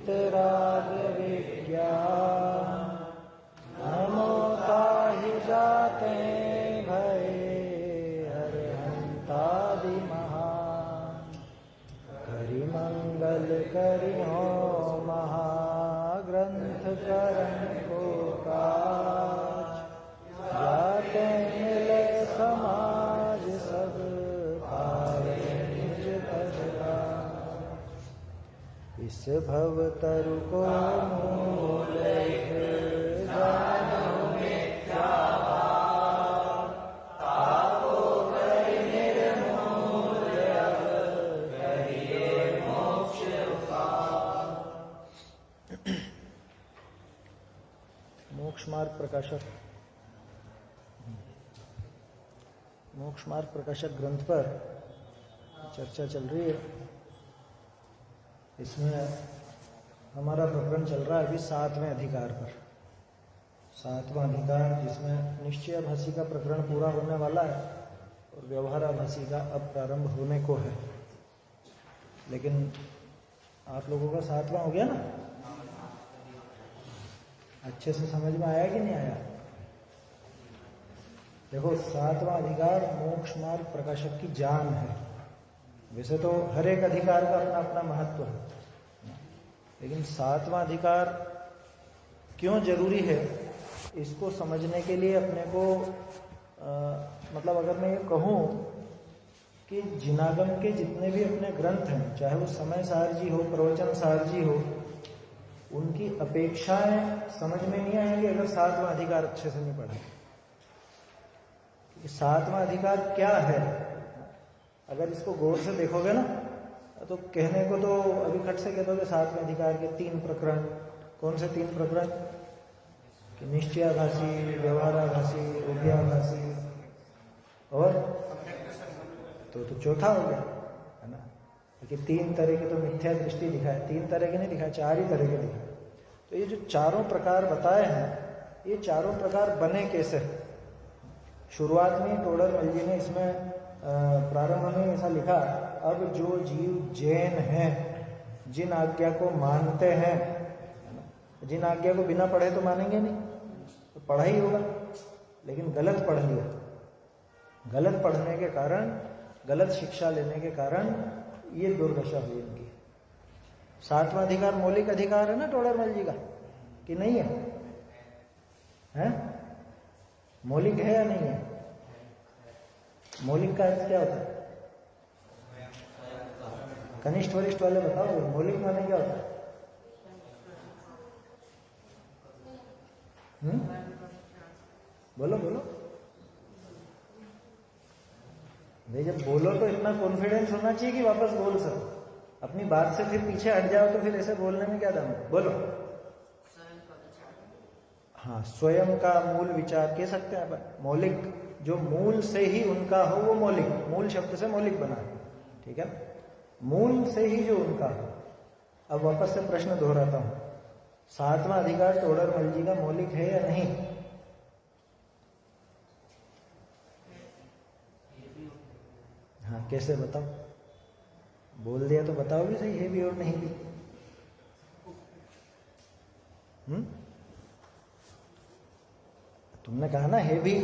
वीतराग विज्ञान नमो ताहि जाते भय अरहंतादि महान करि मंगल करि हो महाग्रंथ करण को काज जाते मिले समाज सब पावे निज तजरा इस भव तरु को मूल जानहु मिथ्या ताको करि निर्मूल अब करिए मोक्ष उपाय। मोक्ष मार्ग प्रकाशक ग्रंथ पर चर्चा चल रही है। इसमें हमारा प्रकरण चल रहा है अभी 7वें अधिकार पर। 7वां अधिकार जिसमें निश्चयाभासी का प्रकरण पूरा होने वाला है और व्यवहाराभासी का अब प्रारंभ होने को है। लेकिन आप लोगों का 7वां हो गया ना? अच्छे से समझ में आया कि नहीं आया? देखो 7वां अधिकार मोक्ष मार्ग प्रकाशक की जान है। वैसे तो हर एक अधिकार का अपना अपना महत्व है, लेकिन 7वां अधिकार क्यों जरूरी है इसको समझने के लिए अपने को मतलब अगर मैं ये कहूँ कि जिनागम के जितने भी अपने ग्रंथ हैं, चाहे वो समय सारजी हो, प्रवचन सारजी हो, उनकी अपेक्षाएं समझ में नहीं आएंगी अगर 7वां अधिकार अच्छे से नहीं पढ़ा। 7वां अधिकार क्या है अगर इसको गौर से देखोगे ना तो कहने को तो अभी खट से कह दोगे 7वें अधिकार के 3 प्रकरण। कौन से 3 प्रकरण? कि निश्चयाभासी, व्यवहाराभासी, उभयाभासी और तो चौथा हो गया है ना। क्योंकि 3 तरह की तो मिथ्या दृष्टि दिखाए, 3 तरह की नहीं दिखाए, 4 ही तरह के दिखाए। तो ये जो चारों प्रकार बताए हैं, ये चारों प्रकार बने कैसे? शुरुआत में टोडरमल जी ने इसमें प्रारंभ में ऐसा लिखा, अब जो जीव जैन हैं, जिन आज्ञा को मानते हैं, जिन आज्ञा को बिना पढ़े तो मानेंगे नहीं, तो पढ़ा ही होगा, लेकिन गलत पढ़ लिया। गलत पढ़ने के कारण, गलत शिक्षा लेने के कारण ये दुर्दशा हुई इनकी। 7वां अधिकार मौलिक अधिकार है ना टोडरमल जी का, कि नहीं है? हैं? मौलिक है या नहीं है? मौलिक का अर्थ क्या होता है? कनिष्ठ वरिष्ठ वाले बताओ, मौलिक माने क्या होता है? बोलो बोलो भाई, जब बोलो तो इतना कॉन्फिडेंस होना चाहिए कि वापस बोल सको। अपनी बात से फिर पीछे हट जाओ तो फिर ऐसे बोलने में क्या दम है? बोलो। हाँ, स्वयं का मूल विचार कह सकते हैं। मौलिक जो मूल से ही उनका हो वो मौलिक, मूल शब्द से मौलिक बना, ठीक है? मूल से ही जो उनका हो। अब वापस से प्रश्न दोहराता हूं, 7वां अधिकार टोडरमल जी का मौलिक है या नहीं? हाँ, कैसे बताओ? बोल दिया तो बताओ भी सही, है भी और नहीं भी। तुमने कहा ना है भी,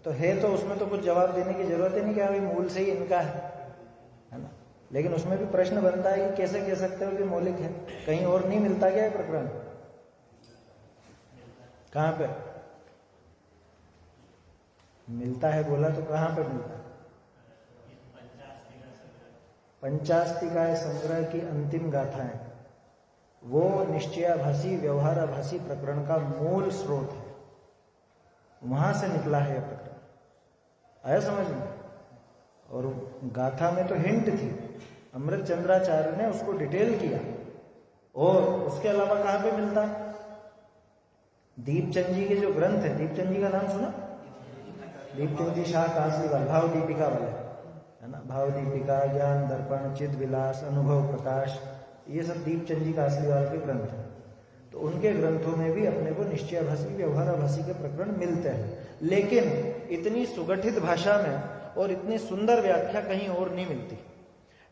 तो है तो उसमें तो कुछ जवाब देने की जरूरत ही नहीं कि भाई मूल से ही इनका है ना। लेकिन उसमें भी प्रश्न बनता है कि कैसे कह सकते हो कि मौलिक है? कहीं और नहीं मिलता क्या है प्रकरण? कहां पे मिलता है? बोला तो कहां पे मिलता है? पंचास्तिकाय संग्रह की अंतिम गाथाएं, वो निश्चयाभासी व्यवहाराभासी प्रकरण का मूल स्रोत है। वहां से निकला है यह प्रकरण। आया समझ में? और गाथा में तो हिंट थी, अमृत चंद्राचार्य ने उसको डिटेल किया। और उसके अलावा कहां पे मिलता है? दीपचंद जी के जो ग्रंथ है, दीपचंद जी का नाम सुना? दीपचंद जी शाह कासली वाले, भाव दीपिका वाले, है ना? भाव दीपिका, ज्ञान दर्पण, चिद विलास, अनुभव प्रकाश, ये सब दीपचंद जी कासली वाले के ग्रंथ हैं। तो उनके ग्रंथों में भी अपने को निश्चयाभासी व्यवहाराभासी के प्रकरण मिलते हैं, लेकिन इतनी सुगठित भाषा में और इतनी सुंदर व्याख्या कहीं और नहीं मिलती।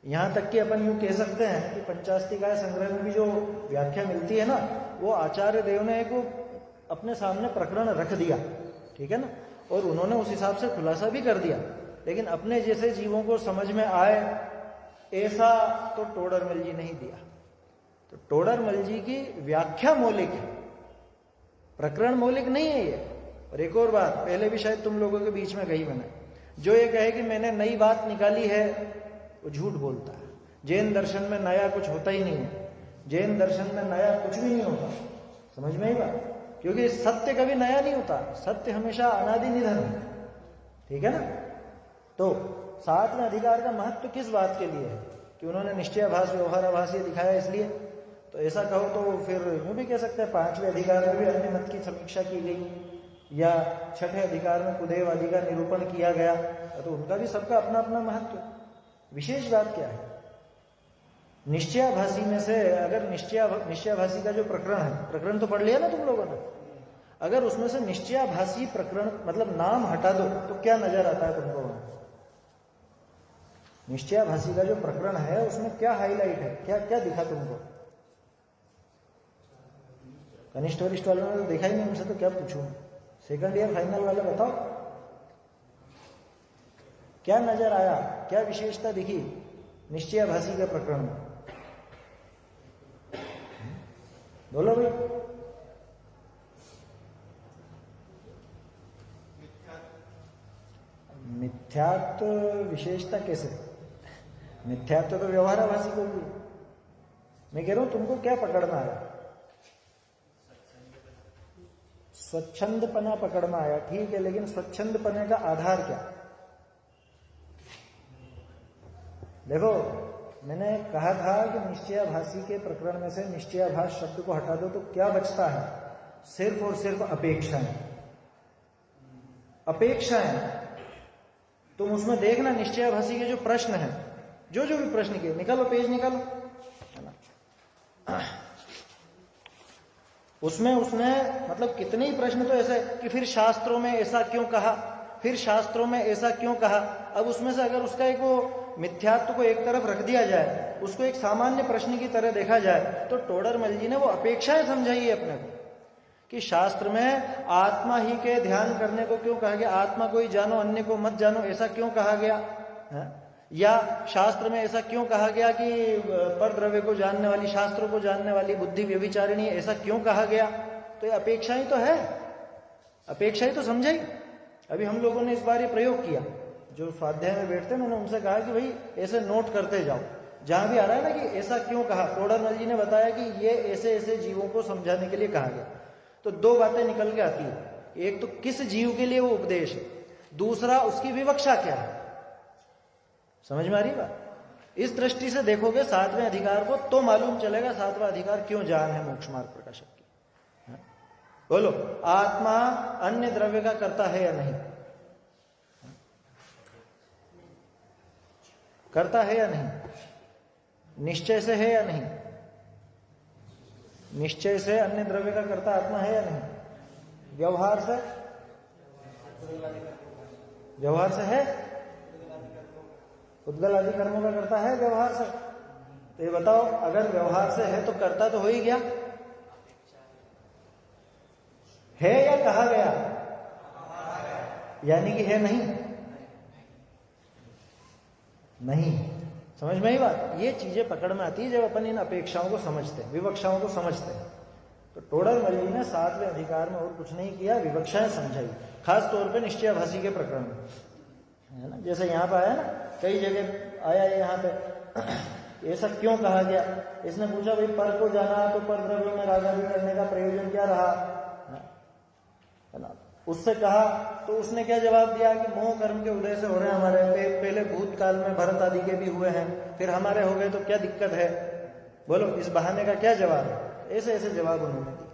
यहां तक कि अपन यूं कह सकते हैं कि पंचास्तिकाय संग्रह में भी जो व्याख्या मिलती है ना, वो आचार्य देव ने एक अपने सामने प्रकरण रख दिया, ठीक है ना, और उन्होंने उस हिसाब से खुलासा भी कर दिया, लेकिन अपने जैसे जीवों को समझ में आए ऐसा तो टोडरमल जी नहीं दिया। तो टोडरमल जी की व्याख्या मौलिक है, प्रकरण मौलिक नहीं है ये। और एक और बात पहले भी शायद तुम लोगों के बीच में कही मैंने, जो ये कहे कि मैंने नई बात निकाली है वो झूठ बोलता है। जैन दर्शन में नया कुछ होता ही नहीं है, जैन दर्शन में नया कुछ भी नहीं होता, समझ में ही बात, क्योंकि सत्य कभी नया नहीं होता, सत्य हमेशा अनादि निधन है, ठीक है ना। तो सातवें अधिकार का महत्व किस बात के लिए है कि उन्होंने निश्चयाभास व्यवहाराभास ये दिखाया इसलिए। तो ऐसा कहो तो फिर वो भी कह सकते हैं पांचवें अधिकार में भी अन्य मत की समीक्षा की गई, या छठे अधिकार में कुदेव आदि का निरूपण किया गया, तो उनका भी सबका अपना अपना महत्व। विशेष बात क्या है, निश्चयाभासी में से अगर निश्चयाभासी का जो प्रकरण है, प्रकरण तो पढ़ लिया ना तुम लोगों ने, अगर उसमें से निश्चयाभासी प्रकरण मतलब नाम हटा दो तो क्या नजर आता है तुमको वहां? निश्चयाभासी का जो प्रकरण है उसमें क्या हाईलाइट है, क्या क्या दिखा तुमको? कनिष्ठ वरिष्ठ वालों ने तो देखा ही नहीं, उनसे तो क्या पूछूं, सेकंड ईयर फाइनल वाले बताओ क्या नजर आया, क्या विशेषता दिखी निश्चयाभासी के प्रकरण में? बोलो भाई। मिथ्यात्व विशेषता कैसे? मिथ्यात्व तो व्यवहाराभासी को भी, मैं कह रहा हूं तुमको क्या पकड़ना आया? स्वच्छंदपना पकड़ना आया, ठीक है, लेकिन स्वच्छंदपने का आधार क्या? देखो मैंने कहा था कि निश्चयाभासी के प्रकरण में से निश्चयाभास शब्द को हटा दो तो क्या बचता है? सिर्फ और सिर्फ अपेक्षाएं। अपेक्षाएं तुम उसमें देखना, निश्चयाभासी के जो प्रश्न हैं, जो जो भी प्रश्न किए, निकालो पेज निकालो, है ना, उसमें उसने मतलब कितने ही प्रश्न तो ऐसे कि फिर शास्त्रों में ऐसा क्यों कहा, फिर शास्त्रों में ऐसा क्यों कहा। अब उसमें से अगर उसका एक वो मिथ्यात्व को एक तरफ रख दिया जाए, उसको एक सामान्य प्रश्न की तरह देखा जाए, तो टोडरमल जी ने वो अपेक्षाएं समझाई है अपने को कि शास्त्र में आत्मा ही के ध्यान करने को क्यों कहा गया, आत्मा को ही जानो अन्य को मत जानो, ऐसा क्यों कहा गया है? या शास्त्र में ऐसा क्यों कहा गया कि परद्रव्य को जानने वाली, शास्त्रों को जानने वाली बुद्धि व्यभिचारिणी, ऐसा क्यों कहा गया? तो ये अपेक्षाएं तो है, अपेक्षाएं तो समझाई। अभी हम लोगों ने इस बार ये प्रयोग किया, जो स्वाध्याय में बैठते मैंने उनसे कहा कि भाई ऐसे नोट करते जाओ, जहां भी आ रहा है ना कि ऐसा क्यों कहा, टोडरमल जी ने बताया कि ये ऐसे ऐसे जीवों को समझाने के लिए कहा गया। तो दो बातें निकल के आती है, एक तो किस जीव के लिए वो उपदेश है, दूसरा उसकी विवक्षा क्या है। समझ में आ रही बात? इस दृष्टि से देखोगे सातवें अधिकार को तो मालूम चलेगा सातवां अधिकार क्यों जान है मोक्ष मार्ग प्रकाशक की। बोलो, आत्मा अन्य द्रव्य का करता है या नहीं? करता है या नहीं? निश्चय से है या नहीं? निश्चय से अन्य द्रव्य का करता आत्मा है या नहीं? व्यवहार से? व्यवहार से है? उद्गल आदि कर्मों का करता है व्यवहार से? तो ये बताओ, अगर व्यवहार से है तो करता तो हो ही गया, है या कहा गया? यानी कि है नहीं? नहीं। समझ में ही बात? ये चीजें पकड़ में आती है जब अपन इन अपेक्षाओं को समझते हैं, विवक्षाओं को समझते हैं। तो टोडरमल जी ने सातवें अधिकार में और कुछ नहीं किया, विवक्षाएं समझाई, खास तौर पे निश्चयाभासी के प्रकरण में, है ना। जैसे यहाँ पे आया ना, कई जगह आया है यहाँ पे, ऐसा क्यों कहा गया? इसने पूछा भाई पर को जाना तो पर द्रव्य में रागादि करने का प्रयोजन क्या रहा, है ना। उससे कहा तो उसने क्या जवाब दिया कि मोह कर्म के उदय से हो रहे हैं हमारे, पहले भूतकाल में भरत आदि के भी हुए हैं, फिर हमारे हो गए तो क्या दिक्कत है? बोलो, इस बहाने का क्या जवाब है? ऐसे ऐसे जवाब उन्होंने दिए।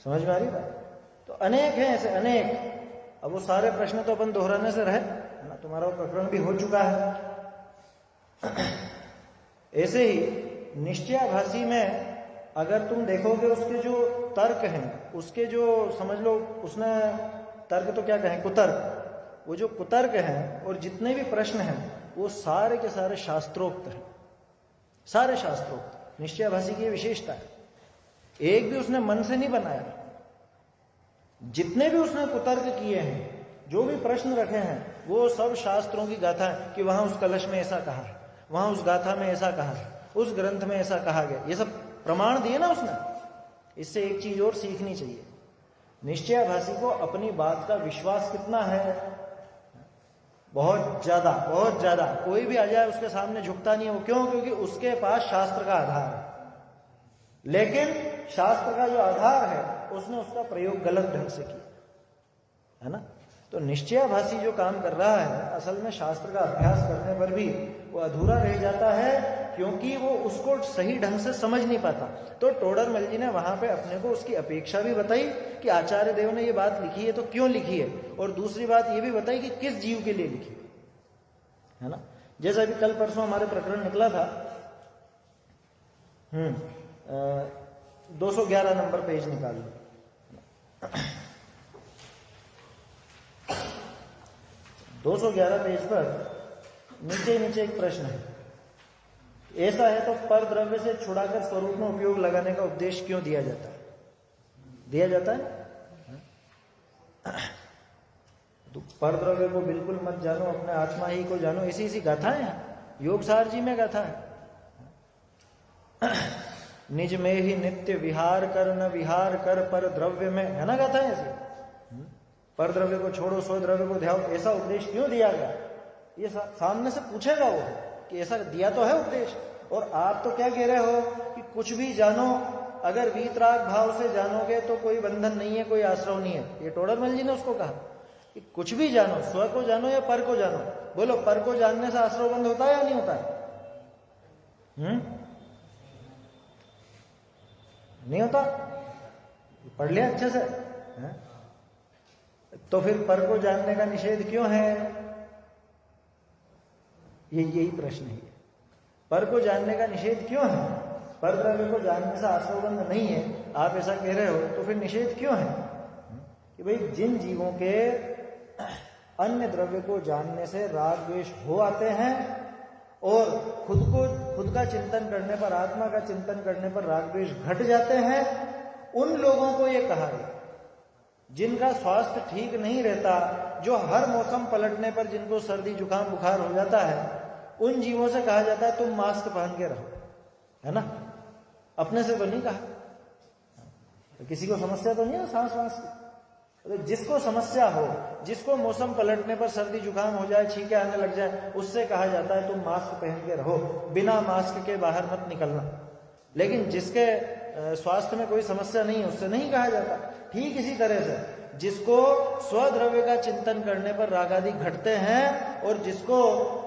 समझ में आ रही बात? तो अनेक हैं ऐसे, अनेक। अब वो सारे प्रश्न तो अपन दोहराने से रहे ना, तुम्हारा वो प्रकरण भी हो चुका है। ऐसे ही निश्चयाभासी में अगर तुम देखोगे उसके जो तर्क हैं, उसके जो समझ लो, उसने तर्क तो क्या कहें, कुतर्क, वो जो कुतर्क हैं और जितने भी प्रश्न हैं वो सारे के सारे शास्त्रोक्त हैं, सारे शास्त्रोक्त। निश्चयाभासी की विशेषता है, एक भी उसने मन से नहीं बनाया। जितने भी उसने कुतर्क किए हैं, जो भी प्रश्न रखे हैं, वो सब शास्त्रों की गाथा है कि वहां उस कलश में ऐसा कहा है, वहां उस गाथा में ऐसा कहा है, उस ग्रंथ में ऐसा कहा गया। ये सब प्रमाण दिए ना उसने। इससे एक चीज और सीखनी चाहिए, निश्चयाभासी को अपनी बात का विश्वास कितना है? बहुत ज्यादा, बहुत ज्यादा। कोई भी आ जाए उसके सामने झुकता नहीं है वो। क्यों? क्योंकि उसके पास शास्त्र का आधार है। लेकिन शास्त्र का जो आधार है उसने उसका प्रयोग गलत ढंग से किया, है ना। तो निश्चयाभासी जो काम कर रहा है, असल में शास्त्र का अभ्यास करने पर भी वो अधूरा रह जाता है, क्योंकि वो उसको सही ढंग से समझ नहीं पाता। तो टोडरमल जी ने वहां पे अपने को उसकी अपेक्षा भी बताई कि आचार्य देव ने ये बात लिखी है तो क्यों लिखी है, और दूसरी बात ये भी बताई कि किस जीव के लिए लिखी है ना। जैसे अभी कल परसों हमारे प्रकरण निकला था, 211 नंबर पेज निकाल लो। 211 पेज पर नीचे नीचे एक प्रश्न है, ऐसा है तो पर द्रव्य से छुड़ाकर स्वरूप में उपयोग लगाने का उपदेश क्यों दिया जाता है? दिया जाता है तो पर द्रव्य को बिल्कुल मत जानो, अपने आत्मा ही को जानो, ऐसी गाथाएं हैं। योगसार जी में गाथा है, निज में ही नित्य विहार कर, न विहार कर पर द्रव्य में, है ना गाथा है ऐसे। पर द्रव्य को छोड़ो, स्व द्रव्य को ध्याओ, ऐसा उपदेश क्यों दिया गया? ये सामने से पूछेगा वो कि ऐसा दिया तो है उपदेश, और आप तो क्या कह रहे हो कि कुछ भी जानो, अगर वीतराग भाव से जानोगे तो कोई बंधन नहीं है, कोई आश्रव नहीं है। ये टोडरमल जी ने उसको कहा कि कुछ भी जानो, स्व को जानो या पर को जानो। बोलो, पर को जानने से आश्रव बंध होता है या नहीं होता है? नहीं होता। पढ़ लिया अच्छे से है? तो फिर पर को जानने का निषेध क्यों है? यही प्रश्न है। पर को जानने का निषेध क्यों है? पर द्रव्य को जानने से आश्रवबंध नहीं है, आप ऐसा कह रहे हो, तो फिर निषेध क्यों है? कि भाई जिन जीवों के अन्य द्रव्य को जानने से राग द्वेष हो आते हैं, और खुद का चिंतन करने पर, आत्मा का चिंतन करने पर राग द्वेष घट जाते हैं, उन लोगों को ये कहा गया। जिनका स्वास्थ्य ठीक नहीं रहता, जो हर मौसम पलटने पर जिनको सर्दी जुकाम बुखार हो जाता है, उन जीवों से कहा जाता है तुम मास्क पहन के रहो, है ना। अपने से तो नहीं कहा। तो किसी को समस्या तो नहीं है सांस वास की? तो जिसको समस्या हो, जिसको मौसम पलटने पर सर्दी जुकाम हो जाए, छींके आने लग जाए, उससे कहा जाता है तुम मास्क पहन के रहो, बिना मास्क के बाहर मत निकलना। लेकिन जिसके स्वास्थ्य में कोई समस्या नहीं है, उससे नहीं कहा जाता। ठीक इसी तरह से जिसको स्वद्रव्य का चिंतन करने पर राग आदि घटते हैं, और जिसको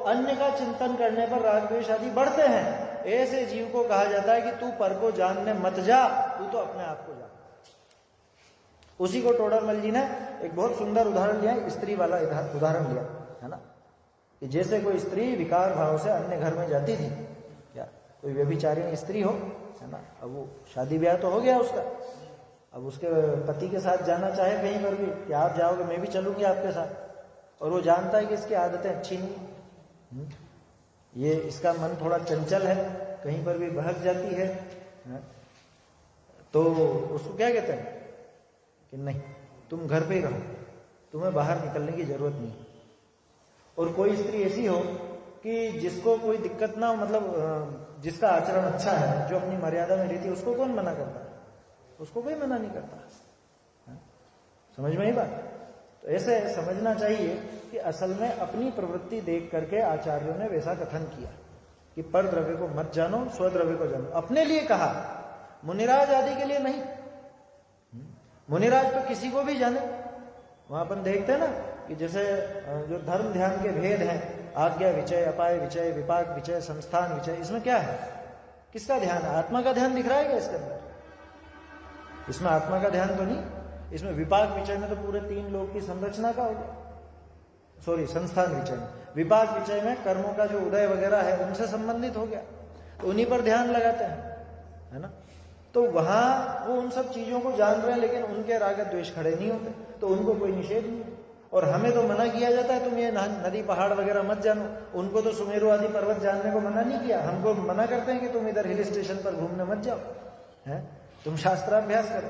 अन्य का चिंतन करने पर राग द्वेष आदि बढ़ते हैं, ऐसे जीव को कहा जाता है कि तू पर को जानने मत जा, तू तो अपने आप को जा। उसी को टोडरमल जी ने एक बहुत सुंदर उदाहरण लिया, स्त्री वाला उदाहरण लिया, है ना। कि जैसे कोई स्त्री विकार भाव से अन्य घर में जाती थी, क्या कोई व्यभिचारिणी स्त्री हो, है ना, अब वो शादी ब्याह तो हो गया उसका, अब उसके पति के साथ जाना चाहे कहीं पर भी कि आप जाओगे मैं भी चलूंगी आपके साथ, और वो जानता है कि इसकी आदतें अच्छी नहीं, ये इसका मन थोड़ा चंचल है, कहीं पर भी बहक जाती है, तो उसको क्या कहते हैं कि नहीं, तुम घर पे ही रहो, तुम्हें बाहर निकलने की जरूरत नहीं। और कोई स्त्री ऐसी हो कि जिसको कोई दिक्कत ना हो, मतलब जिसका आचरण अच्छा है, जो अपनी मर्यादा में रहती है, उसको कौन मना करता है? उसको कोई मना नहीं करता। समझ में ही बात? तो ऐसे समझना चाहिए कि असल में अपनी प्रवृत्ति देख करके आचार्यों ने वैसा कथन किया कि पर द्रव्य को मत जानो, स्वद्रव्य को जानो। अपने लिए कहा, मुनिराज आदि के लिए नहीं। मुनिराज तो किसी को भी जाने। वहां अपन देखते हैं ना कि जैसे जो धर्म ध्यान के भेद हैं, आज्ञा विचय, अपाय विचय, विपाक विचय, संस्थान विचय, इसमें क्या है? किसका ध्यान है? आत्मा का ध्यान दिख रहा है क्या इसके अंदर? इसमें आत्मा का ध्यान तो नहीं। इसमें विपाक विचय में तो पूरे 3 लोक की संरचना का हो गया, सॉरी संस्थान विचय में। विपाक विचय में कर्मों का जो उदय वगैरह है उनसे संबंधित हो गया, तो उन्हीं पर ध्यान लगाते हैं, है ना। तो वहां वो उन सब चीजों को जान रहे हैं, लेकिन उनके राग द्वेष खड़े नहीं होते, तो उनको कोई निषेध नहीं है। और हमें तो मना किया जाता है तुम ये नदी पहाड़ वगैरह मत जानो। उनको तो सुमेरु आदि पर्वत जानने को मना नहीं किया, हमको मना करते हैं कि तुम इधर हिल स्टेशन पर घूमने मत जाओ, है तुम शास्त्राभ्यास करो।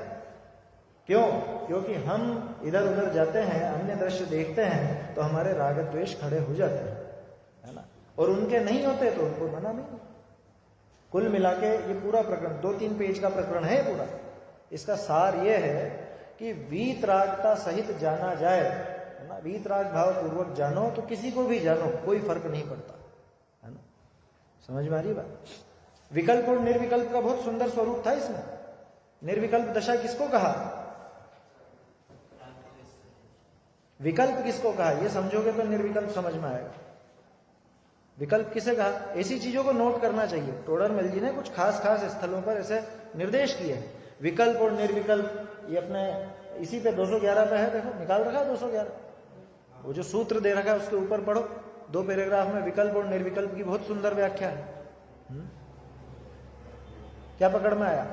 क्यों? क्योंकि हम इधर उधर जाते हैं, अन्य दृश्य देखते हैं तो हमारे राग द्वेष खड़े हो जाते हैं, है ना। और उनके नहीं होते तो उनको मना नहीं। कुल मिला के ये पूरा प्रकरण 2-3 पेज का प्रकरण है पूरा। इसका सार ये है कि वीतरागता सहित जाना जाए, है ना। वीतराग भाव पूर्वक जानो तो किसी को भी जानो, कोई फर्क नहीं पड़ता, है ना। समझ में आ रही बात? विकल्प और निर्विकल्प का बहुत सुंदर स्वरूप था इसमें। निर्विकल्प दशा किसको कहा? विकल्प किसको कहा? ये समझोगे तो निर्विकल्प समझ में आएगा। विकल्प किसे कहा? ऐसी चीजों को नोट करना चाहिए। टोडरमल जी ने कुछ खास खास स्थलों पर ऐसे निर्देश किए हैं। विकल्प और निर्विकल्प ये अपने इसी पे 211 पे है, देखो निकाल रखा है 211। वो जो सूत्र दे रखा है उसके ऊपर पढ़ो, 2 पैराग्राफ में विकल्प और निर्विकल्प की बहुत सुंदर व्याख्या है। क्या पकड़ में आया?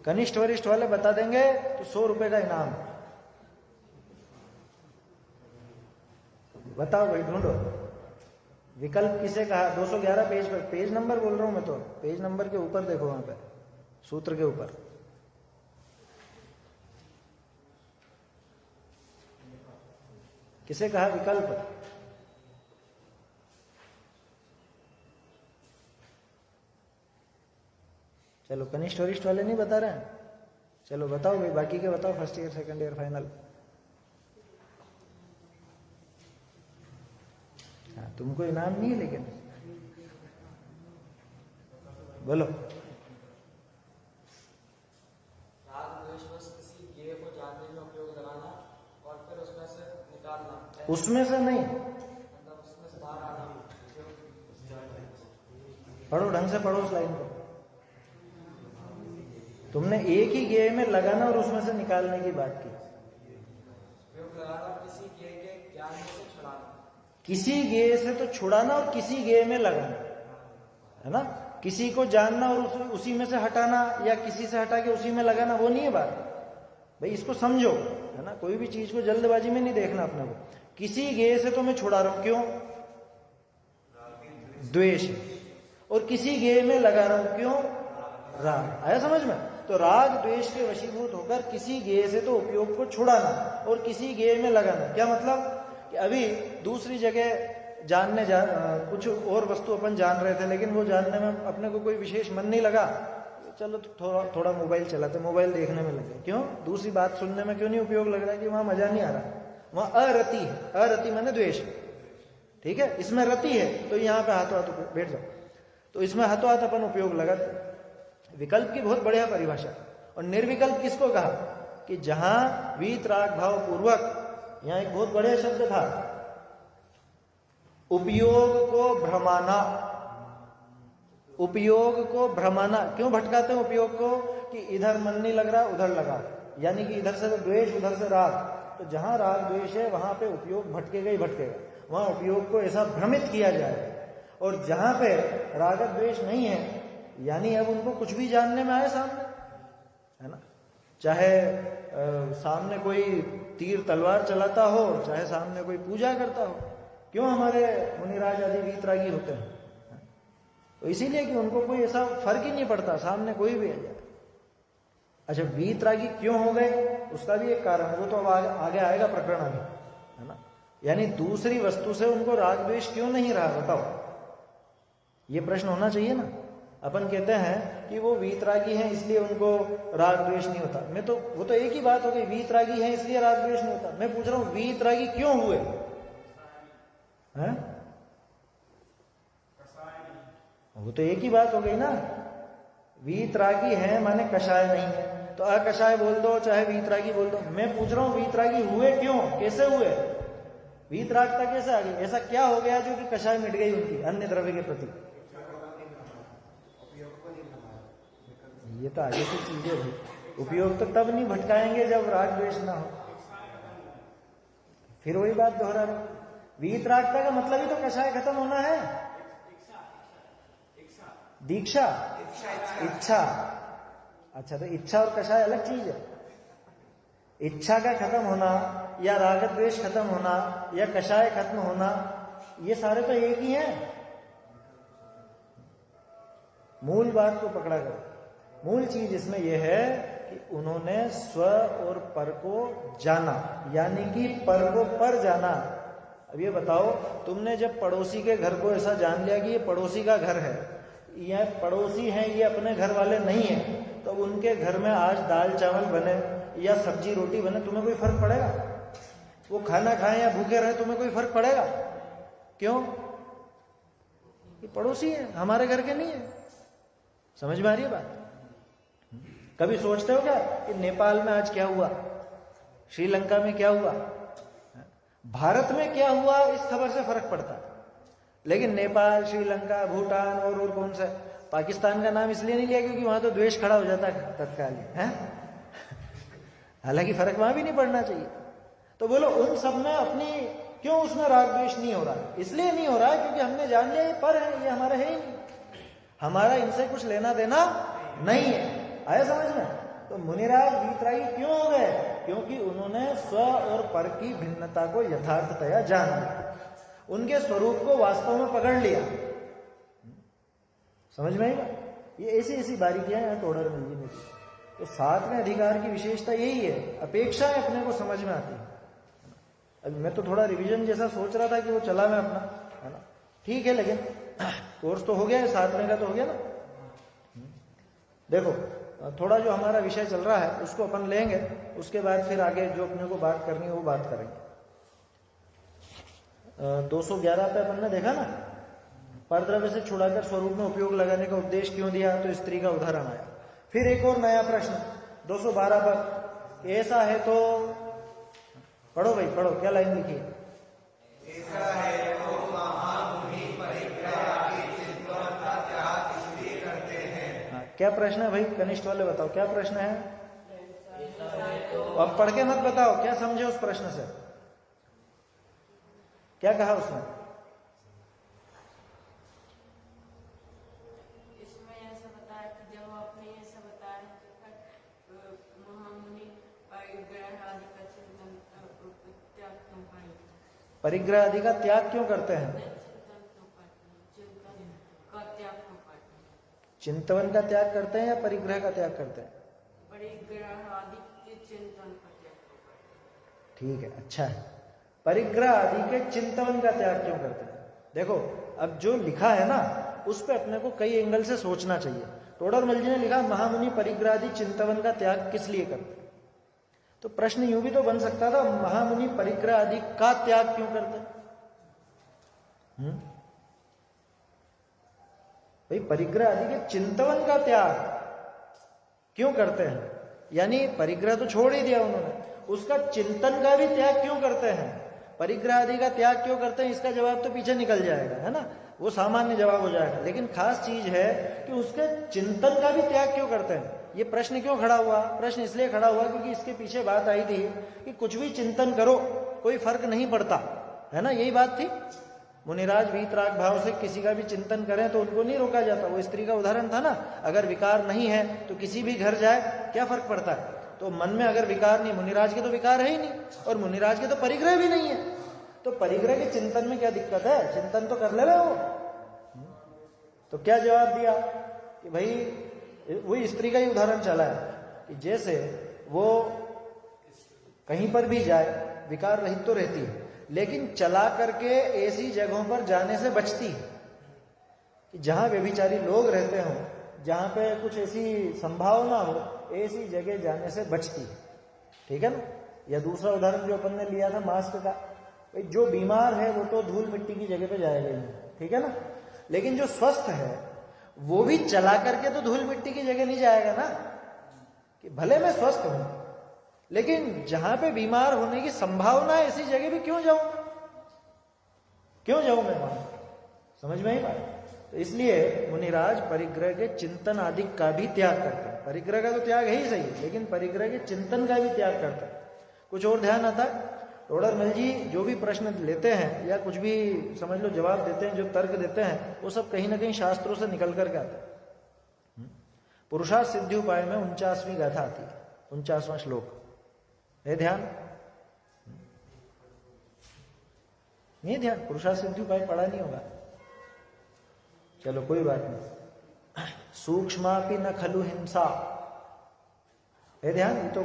कनिष्ठ वरिष्ठ वाले बता देंगे तो 100 रुपए का इनाम। बताओ भाई, ढूंढो विकल्प किसे कहा? 211 पेज पर, पेज नंबर बोल रहा हूं मैं तो, पेज नंबर के ऊपर देखो, वहां पे सूत्र के ऊपर। किसे कहा विकल्प? चलो कनिष्ठ वरिष्ठ वाले नहीं बता रहे हैं, चलो बताओ भाई, बाकी के बताओ, first year second year final. हाँ, तुमको इनाम नहीं है लेकिन बोलो। किसी गेय को जानने में उपयोग लगाना और फिर उसमें से निकालना। उसमें से नहीं, मतलब उसमें से बाहर आना। पढ़ो ढंग से, पढ़ो उस लाइन को। तुमने एक ही गेय में लगाना और उसमें से निकालने की बात की। किसी गेय के ज्ञान से छुड़ाना, किसी गेय से तो छुड़ाना और किसी गेय में लगाना, है ना। किसी को जानना और उसी में से हटाना, या किसी से हटा के उसी में लगाना, वो नहीं है बात भाई। इसको समझो, है ना। कोई भी चीज को जल्दबाजी में नहीं देखना अपने को। किसी गेय से तो मैं छुड़ा रहा हूं, क्यों? द्वेष। और किसी गेय में लगा रहा हूं, क्यों? राग। आया समझ में? तो राग द्वेष के वशीभूत होकर किसी गेय से तो उपयोग को छुड़ाना और किसी गेय में लगाना। क्या मतलब? कि अभी दूसरी जगह जानने कुछ और वस्तु अपन जान रहे थे, लेकिन वो जानने में अपने को कोई विशेष मन नहीं लगा, चलो थोड़ा मोबाइल चलाते, मोबाइल देखने में लगे। क्यों? दूसरी बात सुनने में क्यों नहीं उपयोग लग रहा है? कि वहां मजा नहीं आ रहा, वहां अरति है। अरति माने द्वेष, ठीक है। इसमें रति है तो यहाँ पे हाथों हाथ बैठ जाओ, तो इसमें हाथों हाथ अपन उपयोग लगाते। विकल्प की बहुत बढ़िया परिभाषा। और निर्विकल्प किसको कहा? कि जहां वीतराग भाव पूर्वक, यहां एक बहुत बढ़िया शब्द था, उपयोग को भ्रमाना। उपयोग को भ्रमाना, क्यों भटकाते हैं उपयोग को? कि इधर मन नहीं लग रहा, उधर लगा, यानी कि इधर से तो द्वेष, उधर से राग। तो जहां राग द्वेष है वहां पे उपयोग भटकेगा ही भटकेगा, वहां उपयोग को ऐसा भ्रमित किया जाए। और जहां पे राग द्वेष नहीं है, यानी अब उनको कुछ भी जानने में आए सामने, है ना। चाहे सामने कोई तीर तलवार चलाता हो, चाहे सामने कोई पूजा करता हो। क्यों हमारे मुनिराज आदि वीतरागी होते हैं? तो इसीलिए कि उनको कोई ऐसा फर्क ही नहीं पड़ता, सामने कोई भी आ जाए। अच्छा, वीतरागी क्यों हो गए? उसका भी एक कारण है, वो तो अब आगे आएगा प्रकरण अभी, है ना। यानी दूसरी वस्तु से उनको राग द्वेष क्यों नहीं रहा, बताओ। ये प्रश्न होना चाहिए ना। अपन कहते हैं कि वो वीतरागी हैं इसलिए उनको राग द्वेष नहीं होता। मैं तो वो तो एक ही बात हो गई, वीतरागी हैं इसलिए राग द्वेष नहीं होता। मैं पूछ रहा हूं वीतरागी क्यों हुए हैं? वो तो एक ही बात हो गई ना। वीतरागी है माने कषाय नहीं है, तो अकषाय बोल दो चाहे वीतरागी बोल दो। मैं पूछ रहा हूं वीतरागी हुए क्यों, कैसे हुए? वीतरागता कैसे आ गई? ऐसा क्या हो गया जो कि कषाय मिट गई उनकी अन्य द्रव्य के प्रति? ये तो आगे की चीजें भाई। उपयोग तो तब नहीं भटकाएंगे जब राग द्वेष ना हो। फिर वही बात दोहरा रहे, वीतरागता का मतलब ही तो कषाय खत्म होना है। दीक्षा, इच्छा। अच्छा, तो इच्छा और कषाय अलग चीज है। इच्छा का खत्म होना या राग द्वेष खत्म होना या कषाय खत्म होना, ये सारे तो एक ही हैं। मूल बात को पकड़ा करो। मूल चीज इसमें यह है कि उन्होंने स्व और पर को जाना, यानी कि पर को पर जाना। अब ये बताओ, तुमने जब पड़ोसी के घर को ऐसा जान लिया कि ये पड़ोसी का घर है, ये पड़ोसी हैं, ये अपने घर वाले नहीं है, तो उनके घर में आज दाल चावल बने या सब्जी रोटी बने, तुम्हें कोई फर्क पड़ेगा? वो खाना खाएं या भूखे रहे, तुम्हें कोई फर्क पड़ेगा? क्यों? ये पड़ोसी है, हमारे घर के नहीं है। समझ में आ रही है बात? कभी सोचते हो क्या कि नेपाल में आज क्या हुआ, श्रीलंका में क्या हुआ, भारत में क्या हुआ, इस खबर से फर्क पड़ता है। लेकिन नेपाल, श्रीलंका, भूटान और कौन सा, पाकिस्तान का नाम इसलिए नहीं लिया क्योंकि वहां तो द्वेष खड़ा हो जाता है तत्काल है। हालांकि फर्क वहां भी नहीं पड़ना चाहिए। तो बोलो, उन सब में अपनी क्यों उसमें राग द्वेष नहीं हो रहा है? इसलिए नहीं हो रहा है क्योंकि हमने जान लिया ये पर है, ये हमारा है ही नहीं, हमारा इनसे कुछ लेना देना नहीं है। आया समझ में? तो मुनिराज वीतरागी क्यों हो गए? क्योंकि उन्होंने स्व और पर की भिन्नता को यथार्थतया जान लिया, उनके स्वरूप को वास्तव में पकड़ लिया। समझ में आएगा? ये ऐसी ऐसी बारीकियां हैं टोडर मल जी ने दी। तो सातवें अधिकार की विशेषता यही है, अपेक्षाएं अपने को समझ में आती है। अभी मैं तो थोड़ा रिवीजन जैसा सोच रहा था कि वो चला मैं अपना, है ना, ठीक है, लेकिन कोर्स तो हो गया है, सातवें का तो हो गया ना। देखो, थोड़ा जो हमारा विषय चल रहा है उसको अपन लेंगे, उसके बाद फिर आगे जो अपने को बात करनी है वो बात करेंगे। 211 पे अपन ने देखा ना, परद्रव्य से छुड़ाकर स्वरूप में उपयोग लगाने का उपदेश क्यों दिया, तो स्त्री का उदाहरण आया। फिर एक और नया प्रश्न 212 पर, ऐसा है तो पढ़ो भाई, पढ़ो, क्या लाइन लिखी है? ऐसा है तो महामुनि परिग्रह की चिंतन का त्याग इसलिए करते हैं। हाँ, क्या प्रश्न है भाई? कनिष्ठ वाले बताओ क्या प्रश्न है? अब पढ़ के मत बताओ, क्या समझे उस प्रश्न से? क्या कहा उसने? इसमें ऐसा बताया कि जब आपने ऐसा बताया महामुनि परिग्रह आदि का चिंतन त्याग क्यों करें? परिग्रह आदि का त्याग क्यों करते हैं? चिंतन का त्याग क्यों करते हैं? चिंतवन का त्याग करते हैं या परिग्रह का त्याग करते हैं? परिग्रह आदि के चिंतन का त्याग क्यों करते हैं? ठीक है, अच्छा है। परिग्रह आदि के चिंतवन का त्याग क्यों करते हैं? देखो, अब जो लिखा है ना, उस पे अपने को कई एंगल से सोचना चाहिए। टोडर मल जी ने लिखा महामुनि परिग्रह आदि चिंतवन का त्याग किस लिए करते हैं, तो प्रश्न यूं भी तो बन सकता था, महामुनि परिग्रह आदि का त्याग क्यों करते हैं? भाई, परिग्रह आदि के चिंतवन का त्याग क्यों करते हैं? यानी परिग्रह तो छोड़ ही दिया उन्होंने, उसका चिंतन का भी त्याग क्यों करते हैं? परिग्रह आदि का त्याग क्यों करते हैं, इसका जवाब तो पीछे निकल जाएगा, है ना, वो सामान्य जवाब हो जाएगा। लेकिन खास चीज है कि उसके चिंतन का भी त्याग क्यों करते हैं। ये प्रश्न क्यों खड़ा हुआ? प्रश्न इसलिए खड़ा हुआ क्योंकि इसके पीछे बात आई थी कि कुछ भी चिंतन करो कोई फर्क नहीं पड़ता, है ना, यही बात थी। मुनिराज वीतराग भाव से किसी का भी चिंतन करें तो उनको नहीं रोका जाता। वो स्त्री का उदाहरण था ना, अगर विकार नहीं है तो किसी भी घर जाए क्या फर्क पड़ता है? तो मन में अगर विकार नहीं, मुनिराज के तो विकार है ही नहीं और मुनिराज के तो परिग्रह भी नहीं है, तो परिग्रह के चिंतन में क्या दिक्कत है? चिंतन तो कर ले रहे हो। तो क्या जवाब दिया कि भाई वही स्त्री का ही उदाहरण चला है कि जैसे वो कहीं पर भी जाए विकार रहित तो रहती है, लेकिन चला करके ऐसी जगहों पर जाने से बचती है कि जहां व्यभिचारी लोग रहते हों, जहां पे कुछ ऐसी संभावना हो, ऐसी जगह जाने से बचती है। ठीक है ना? या दूसरा उदाहरण जो अपन ने लिया था मास्क का, भाई जो बीमार है वो तो धूल मिट्टी की जगह पे जाएगा ही, ठीक है ना, लेकिन जो स्वस्थ है वो भी चला करके तो धूल मिट्टी की जगह नहीं जाएगा ना, कि भले मैं स्वस्थ हूं लेकिन जहां पे बीमार होने की संभावना है ऐसी जगह भी क्यों जाऊं मैं वहां? समझ में ही बात? तो इसलिए मुनिराज परिग्रह के चिंतन आदि का भी त्याग करते हैं। परिग्रह का तो त्याग है ही सही, लेकिन परिग्रह के चिंतन का भी त्याग करते हैं। कुछ और ध्यान आता है? टोडर मल जी जो भी प्रश्न लेते हैं या कुछ भी समझ लो जवाब देते हैं, जो तर्क देते हैं, वो सब कहीं ना कहीं शास्त्रों से निकल करके आते हैं। पुरुषार्थ सिद्धि उपाय में 49वीं गाथा आती है, 49वां श्लोक है। ध्यान नहीं, ध्यान, पुरुषार्थ सिद्धि उपाय पढ़ा नहीं होगा, चलो कोई बात नहीं। सूक्ष्मापि न खलु हिंसा, है ध्यान, ये तो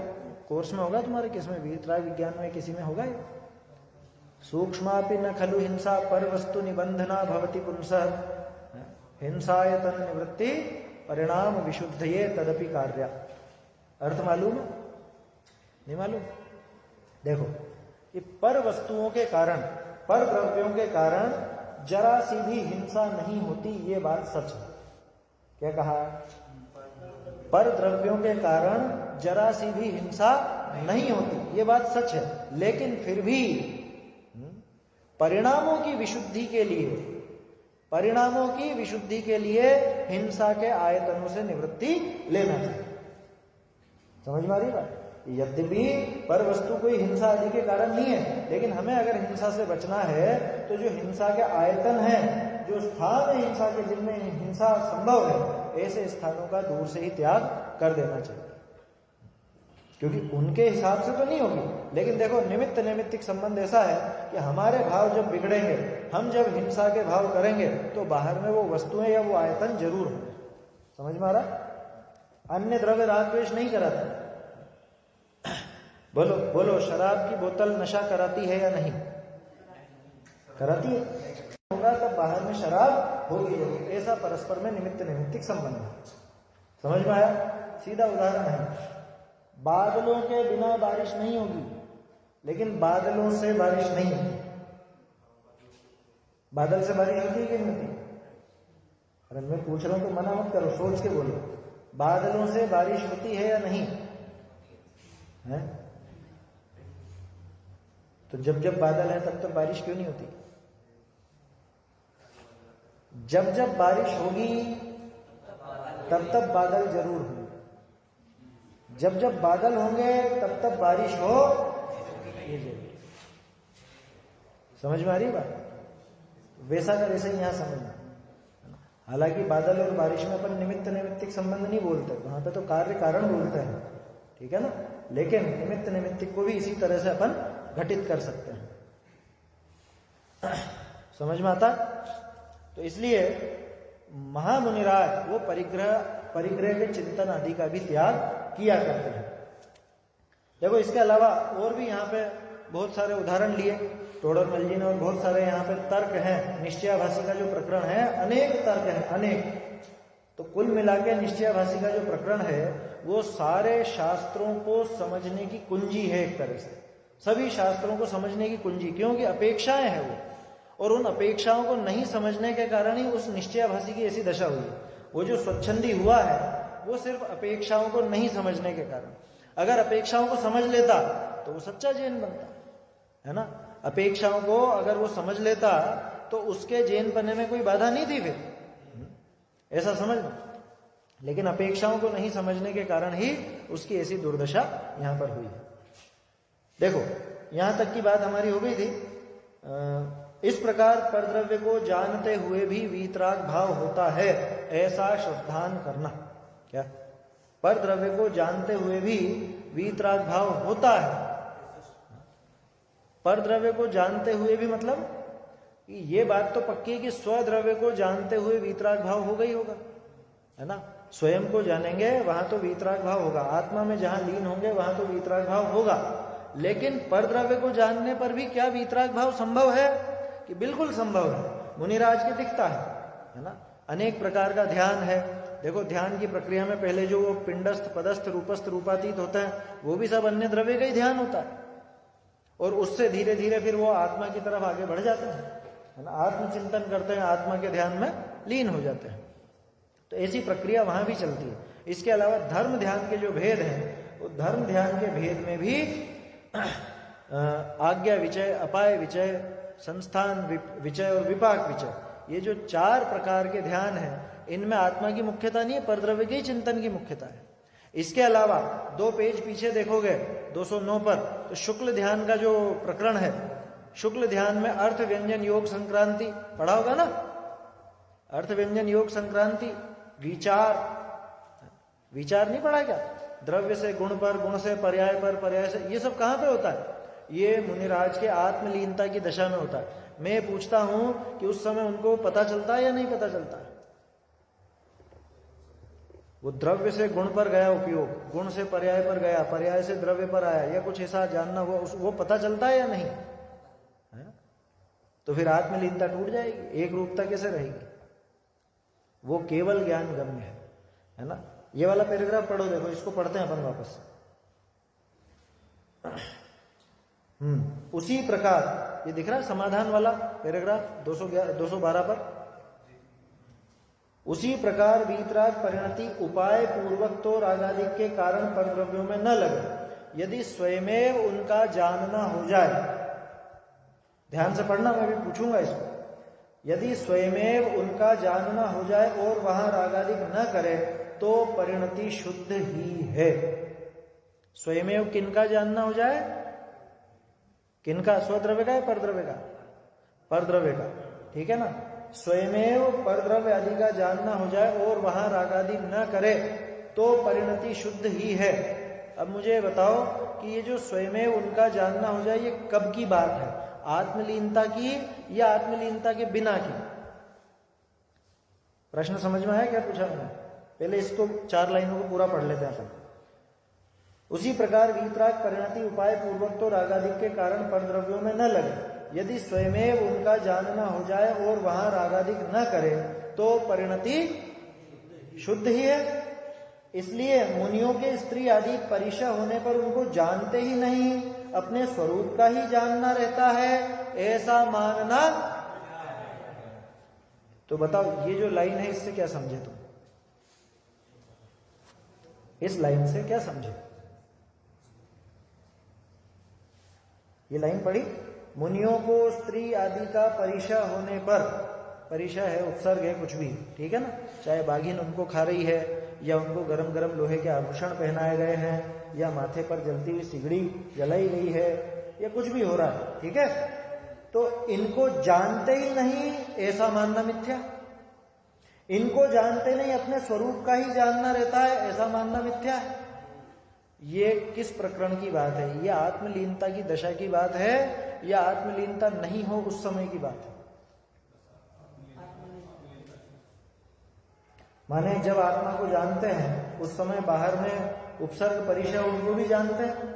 कोर्स में होगा तुम्हारे, किसमें, वीतराग विज्ञान में किसी में होगा ये। सूक्ष्मापि न खलु हिंसा पर वस्तु निबंधना भवति पुंसः हिंसाय तन निवृत्ति परिणाम विशुद्धये तदपि कार्य। अर्थ मालूम है? नहीं मालूम? देखो, ये पर वस्तुओं के कारण, पर द्रव्यों के कारण जरा सी भी हिंसा नहीं होती, ये बात सच है। क्या कहा? पर द्रव्यों के कारण जरा सी भी हिंसा नहीं होती, ये बात सच है। लेकिन फिर भी परिणामों की विशुद्धि के लिए, परिणामों की विशुद्धि के लिए हिंसा के आयतनों से निवृत्ति लेना चाहिए। समझ में आ रही बात? यद्यपि पर वस्तु कोई हिंसा आदि के कारण नहीं है, लेकिन हमें अगर हिंसा से बचना है तो जो हिंसा के आयतन है, जो स्थान है हिंसा के, जिनमें हिंसा संभव है, ऐसे स्थानों का दूर से ही त्याग कर देना चाहिए, क्योंकि उनके हिसाब से तो नहीं होगी। लेकिन देखो, निमित्त नैमित्तिक संबंध ऐसा है कि हमारे भाव जब बिगड़ेंगे, हम जब हिंसा के भाव करेंगे, तो बाहर में वो वस्तुएं या वो आयतन जरूर होंगे। समझ में आ रहा? अन्य द्रव्य राग द्वेष नहीं कराता। बोलो बोलो, शराब की बोतल नशा कराती है या नहीं कराती है? होगा तब बाहर में शराब होगी जरूर। ऐसा परस्पर में निमित्त नैमित्तिक संबंध है। समझ में आया? सीधा उदाहरण है, बादलों के बिना बारिश नहीं होगी, लेकिन बादलों से बारिश नहीं होती। बादल से बारिश होती है कि नहीं होती? अरे मैं पूछ रहा हूं तो मना मत करो, सोच के बोलो। बादलों से बारिश होती है या नहीं है? तो जब जब बादल है तब तब बारिश क्यों नहीं होती? जब जब बारिश होगी तब तब बादल जरूर होंगे, जब जब बादल होंगे तब तब बारिश हो, ये जरूर। समझ में आ रही बात? वैसा का वैसे यहां समझना। हालांकि बादल और बारिश में अपन निमित्त नैमित्तिक संबंध नहीं बोलते, वहां पे तो कार्य कारण बोलते हैं, ठीक है ना? लेकिन निमित्त नैमित्तिक को भी इसी तरह से अपन घटित कर सकते हैं। समझ में आता? तो इसलिए महामुनिराज वो परिग्रह के चिंतन आदि का भी त्याग किया करते हैं। देखो, इसके अलावा और भी यहाँ पे बहुत सारे उदाहरण लिए टोडरमल जी ने, और बहुत सारे यहाँ पे तर्क हैं। निश्चयाभासी का जो प्रकरण है, अनेक तर्क हैं, अनेक। तो कुल मिला के निश्चयाभासी का जो प्रकरण है, वो सारे शास्त्रों को समझने की कुंजी है एक तरह से। सभी शास्त्रों को समझने की कुंजी, क्योंकि अपेक्षाएं हैं वो, और उन अपेक्षाओं को नहीं समझने के कारण ही उस निश्चयाभासी की ऐसी दशा हुई। वो जो स्वच्छंदी हुआ है, वो सिर्फ अपेक्षाओं को नहीं समझने के कारण। अगर अपेक्षाओं को समझ लेता तो वो सच्चा जैन बनता, है ना? अपेक्षाओं को अगर वो समझ लेता तो उसके जैन बनने में कोई बाधा नहीं थी फिर, ऐसा समझना। लेकिन अपेक्षाओं को नहीं समझने के कारण ही उसकी ऐसी दुर्दशा यहां पर हुई है। देखो, यहां तक की बात हमारी हो गई थी। इस प्रकार परद्रव्य को जानते हुए भी वीतराग भाव होता है, ऐसा श्रद्धान करना। क्या? परद्रव्य को जानते हुए भी वीतराग भाव होता है। परद्रव्य को जानते हुए भी मतलब कि ये बात तो पक्की है कि स्वद्रव्य को जानते हुए वीतराग भाव होगा ही होगा, है ना? स्वयं को जानेंगे वहां तो वीतराग भाव होगा, आत्मा में जहां लीन होंगे वहां तो वीतराग भाव होगा। लेकिन परद्रव्य को जानने पर भी क्या वीतराग भाव संभव है? कि बिल्कुल संभव है। मुनिराज के दिखता है ना? अनेक प्रकार का ध्यान है। देखो, ध्यान की प्रक्रिया में पहले जो वो पिंडस्थ, पदस्थ, रूपस्थ, रूपातीत होता है, वो भी सब अन्य द्रव्य का ही ध्यान होता है, और उससे धीरे धीरे फिर वो आत्मा की तरफ आगे बढ़ जाते हैं, है ना? आत्मचिंतन करते हैं, आत्मा के ध्यान में लीन हो जाते हैं। तो ऐसी प्रक्रिया वहां भी चलती है। इसके अलावा धर्म ध्यान के जो भेद हैं, वो धर्म ध्यान के भेद में भी आज्ञा विचय, अपाय विचय, संस्थान विचय और विपाक विचय, ये जो 4 प्रकार के ध्यान हैं, इनमें आत्मा की मुख्यता नहीं है, परद्रव्य के चिंतन की मुख्यता है। इसके अलावा 2 पेज पीछे देखोगे 209 पर, तो शुक्ल ध्यान का जो प्रकरण है, शुक्ल ध्यान में अर्थ व्यंजन योग संक्रांति पढ़ा होगा ना? अर्थ व्यंजन योग संक्रांति, विचार, विचार नहीं पढ़ा क्या? द्रव्य से गुण पर, गुण से पर्याय पर, पर्याय से, ये सब कहां पे होता है? ये मुनिराज के आत्मलीनता की दशा में होता है। मैं पूछता हूं कि उस समय उनको पता चलता है या नहीं पता चलता है? वो द्रव्य से गुण पर गया उपयोग, गुण से पर्याय पर गया, पर्याय से द्रव्य पर आया, या कुछ ऐसा जानना हुआ, वो पता चलता है या नहीं है? तो फिर आत्मलीनता टूट जाएगी, एक रूपता कैसे रहेगी? वो केवल ज्ञान गम्य है ना? ये वाला पैराग्राफ पढ़ो, देखो इसको पढ़ते हैं अपन वापस। उसी प्रकार, ये दिख रहा है समाधान वाला पैराग्राफ 212 पर। उसी प्रकार वीतराग परिणति उपाय पूर्वक तो रागादि के कारण परद्रव्यों में न लगे, यदि स्वयमेव उनका जानना हो जाए। ध्यान से पढ़ना, मैं भी पूछूंगा इसको। यदि स्वयमेव उनका जानना हो जाए और वहां रागादि न करे तो परिणति शुद्ध ही है। स्वयमेव किनका जानना हो जाए? किनका? स्वद्रव्य का या परद्रव्य का? परद्रव्य का, ठीक है ना? स्वयमेव परद्रव्य आदि का जानना हो जाए और वहां रागादि न करे तो परिणति शुद्ध ही है। अब मुझे बताओ कि ये जो स्वयमेव उनका जानना हो जाए, ये कब की बात है? आत्मलीनता की या आत्मलीनता के बिना की? प्रश्न समझ में आया क्या पूछा मैंने? पहले इसको 4 लाइनों को पूरा पढ़ लेते हैं अपन। उसी प्रकार वीतराग परिणति उपाय पूर्वक तो रागादि के कारण परद्रव्यों में न लगे, यदि स्वयमेव उनका जानना हो जाए और वहां रागादि न करे तो परिणति शुद्ध ही है। इसलिए मुनियों के स्त्री आदि परिशय होने पर उनको जानते ही नहीं, अपने स्वरूप का ही जानना रहता है, ऐसा मानना। तो बताओ, ये जो लाइन है इससे क्या समझे तुम? इस लाइन से क्या समझे? ये लाइन पढ़ी, मुनियों को स्त्री आदि का परिशय होने पर, परिशय है, उपसर्ग है, कुछ भी, ठीक है ना? चाहे बाघिन उनको खा रही है, या उनको गरम गरम लोहे के आभूषण पहनाए गए हैं, या माथे पर जलती हुई सिगड़ी जलाई गई है, या कुछ भी हो रहा है, ठीक है? तो इनको जानते ही नहीं, ऐसा मानना मिथ्या। इनको जानते नहीं, अपने स्वरूप का ही जानना रहता है, ऐसा मानना मिथ्या है। ये किस प्रकरण की बात है? ये आत्मलीनता की दशा की बात है या आत्मलीनता नहीं हो उस समय की बात है? माने जब आत्मा को जानते हैं उस समय बाहर में उपसर्ग परिशय उनको भी जानते हैं।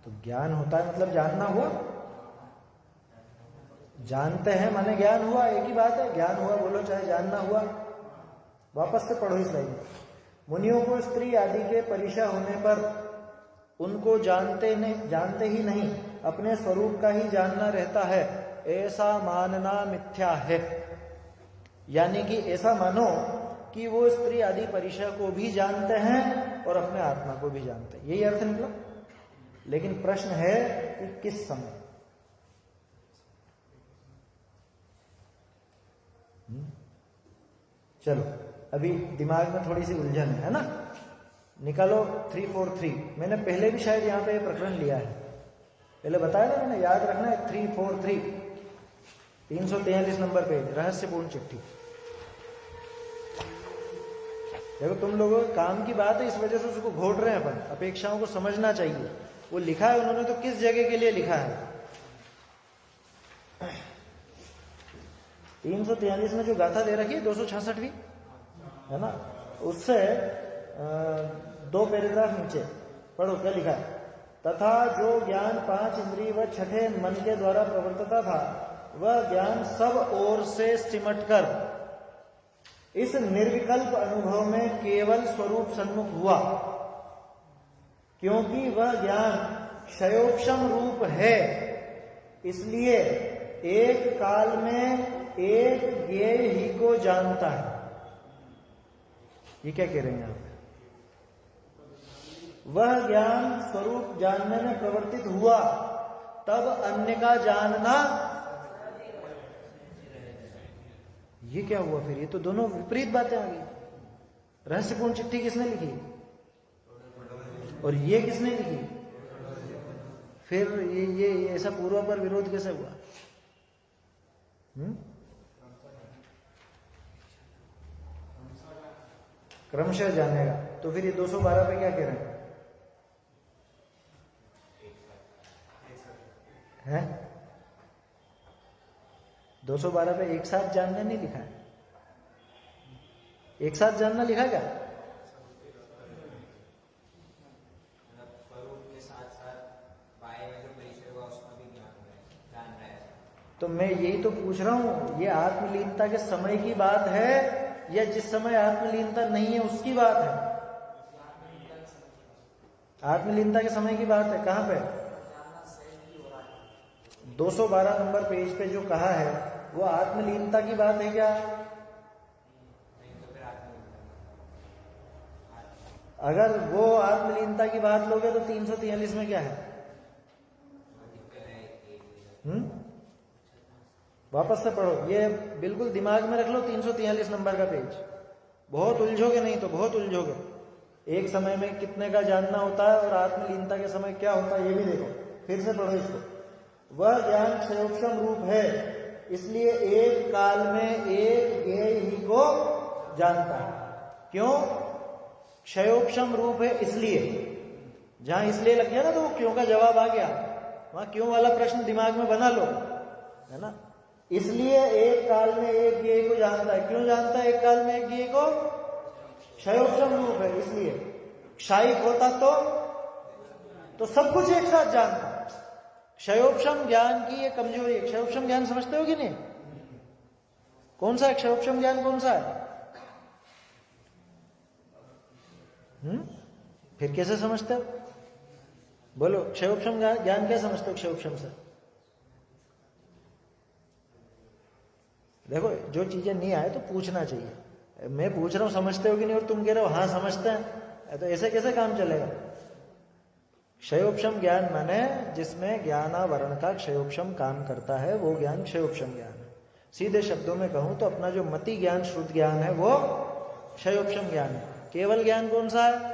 तो ज्ञान होता है मतलब जानना हुआ। जानते हैं माने ज्ञान हुआ, एक ही बात है। ज्ञान हुआ बोलो चाहे जानना हुआ। वापस से पढ़ो इस लाइन। मुनियों को स्त्री आदि के परिशय होने पर उनको जानते ही नहीं, अपने स्वरूप का ही जानना रहता है, ऐसा मानना मिथ्या है। यानी कि ऐसा मानो कि वो स्त्री आदि परिशय को भी जानते हैं और अपने आत्मा को भी जानते हैं, यही अर्थ निकला। लेकिन प्रश्न है कि किस समय? चलो अभी दिमाग में थोड़ी सी उलझन है ना, निकालो 343। मैंने पहले भी शायद यहां पे प्रकरण लिया है, पहले बताया ना मैंने, याद रखना है 343, 343 नंबर पेज, रहस्यपूर्ण चिट्ठी। देखो तुम लोगों काम की बात है, इस वजह से उसको घोट रहे हैं अपन, अपेक्षाओं को समझना चाहिए। वो लिखा है उन्होंने तो किस जगह के लिए लिखा है। 343 में जो गाथा दे रखी है 266वीं है ना, उससे 2 पैराग्राफ नीचे पढ़ो क्या लिखा है। तथा जो ज्ञान 5 इंद्रिय व छठे मन के द्वारा प्रवर्तता था, वह ज्ञान सब ओर से सिमटकर इस निर्विकल्प अनुभव में केवल स्वरूप सन्मुख हुआ, क्योंकि वह ज्ञान क्षयोक्षम रूप है। इसलिए एक काल में एक ज्ञेय ही को जानता है। ये क्या कह रहे हैं आप? वह ज्ञान स्वरूप जानने में प्रवर्तित हुआ, तब अन्य का जानना। ये क्या हुआ फिर? ये तो दोनों विपरीत बातें आ गई। रहस्यपूर्ण चिट्ठी किसने लिखी और ये किसने लिखी? फिर ये ऐसा पूर्व पर विरोध कैसे हुआ? क्रमशः जानेगा। तो फिर ये 212 पे क्या कह रहे हैं? 212 पे एक साथ जानना नहीं लिखा है। एक साथ जानना लिखा क्या? स्वरूप के साथ साथ बाएं में जो परिचय हुआ उसका भी जान रहा है। तो मैं यही तो पूछ रहा हूं, ये आत्मलीनता के समय की बात है या जिस समय आत्मलीनता नहीं है उसकी बात है? आत्मलीनता के समय की बात है। कहां पे? 212 नंबर पेज पे जो कहा है वो आत्मलीनता की बात है क्या? अगर वो आत्मलीनता की बात लोगे तो 343 में क्या है? वापस से पढ़ो, ये बिल्कुल दिमाग में रख लो। 343 नंबर का पेज। बहुत उलझोगे, नहीं तो बहुत उलझोगे। एक समय में कितने का जानना होता है और आत्मलीनता के समय क्या होता है ये भी देखो। फिर से पढ़ो इसको। वह ज्ञान क्षयोक्षम रूप है, इसलिए एक काल में एक ज्ञेय ही को जानता है। क्यों? क्षयोक्षम रूप है इसलिए। जहां इसलिए लग गया ना तो वो क्यों का जवाब आ गया। वहां क्यों वाला प्रश्न दिमाग में बना लो, है ना। इसलिए एक काल में एक ज्ञेय को जानता है। क्यों जानता है एक काल में एक ज्ञेय को? क्षयोक्षम रूप है इसलिए। क्षयिक होता तो सब कुछ एक साथ जानता। क्षयोक्षम ज्ञान की ये कमजोरी है। क्षयोक्षम ज्ञान समझते हो कि नहीं? कौन सा है क्षयोक्षम ज्ञान? कौन सा है? फिर कैसे समझते हो? बोलो, क्षयोक्षम ज्ञान क्या समझते हो क्षयोक्षम से? देखो, जो चीजें नहीं आए तो पूछना चाहिए। मैं पूछ रहा हूं समझते हो कि नहीं और तुम कह रहे हो हाँ समझते हैं, तो ऐसे कैसे काम चलेगा? क्षयोक्षम ज्ञान माने जिसमें ज्ञानावरण का क्षयोक्षम काम करता है, वो ज्ञान क्षयोक्षम ज्ञान है। सीधे शब्दों में कहूं तो अपना जो मति ज्ञान, शुद्ध ज्ञान है, वो क्षयोक्षम ज्ञान है। केवल ज्ञान कौन सा है?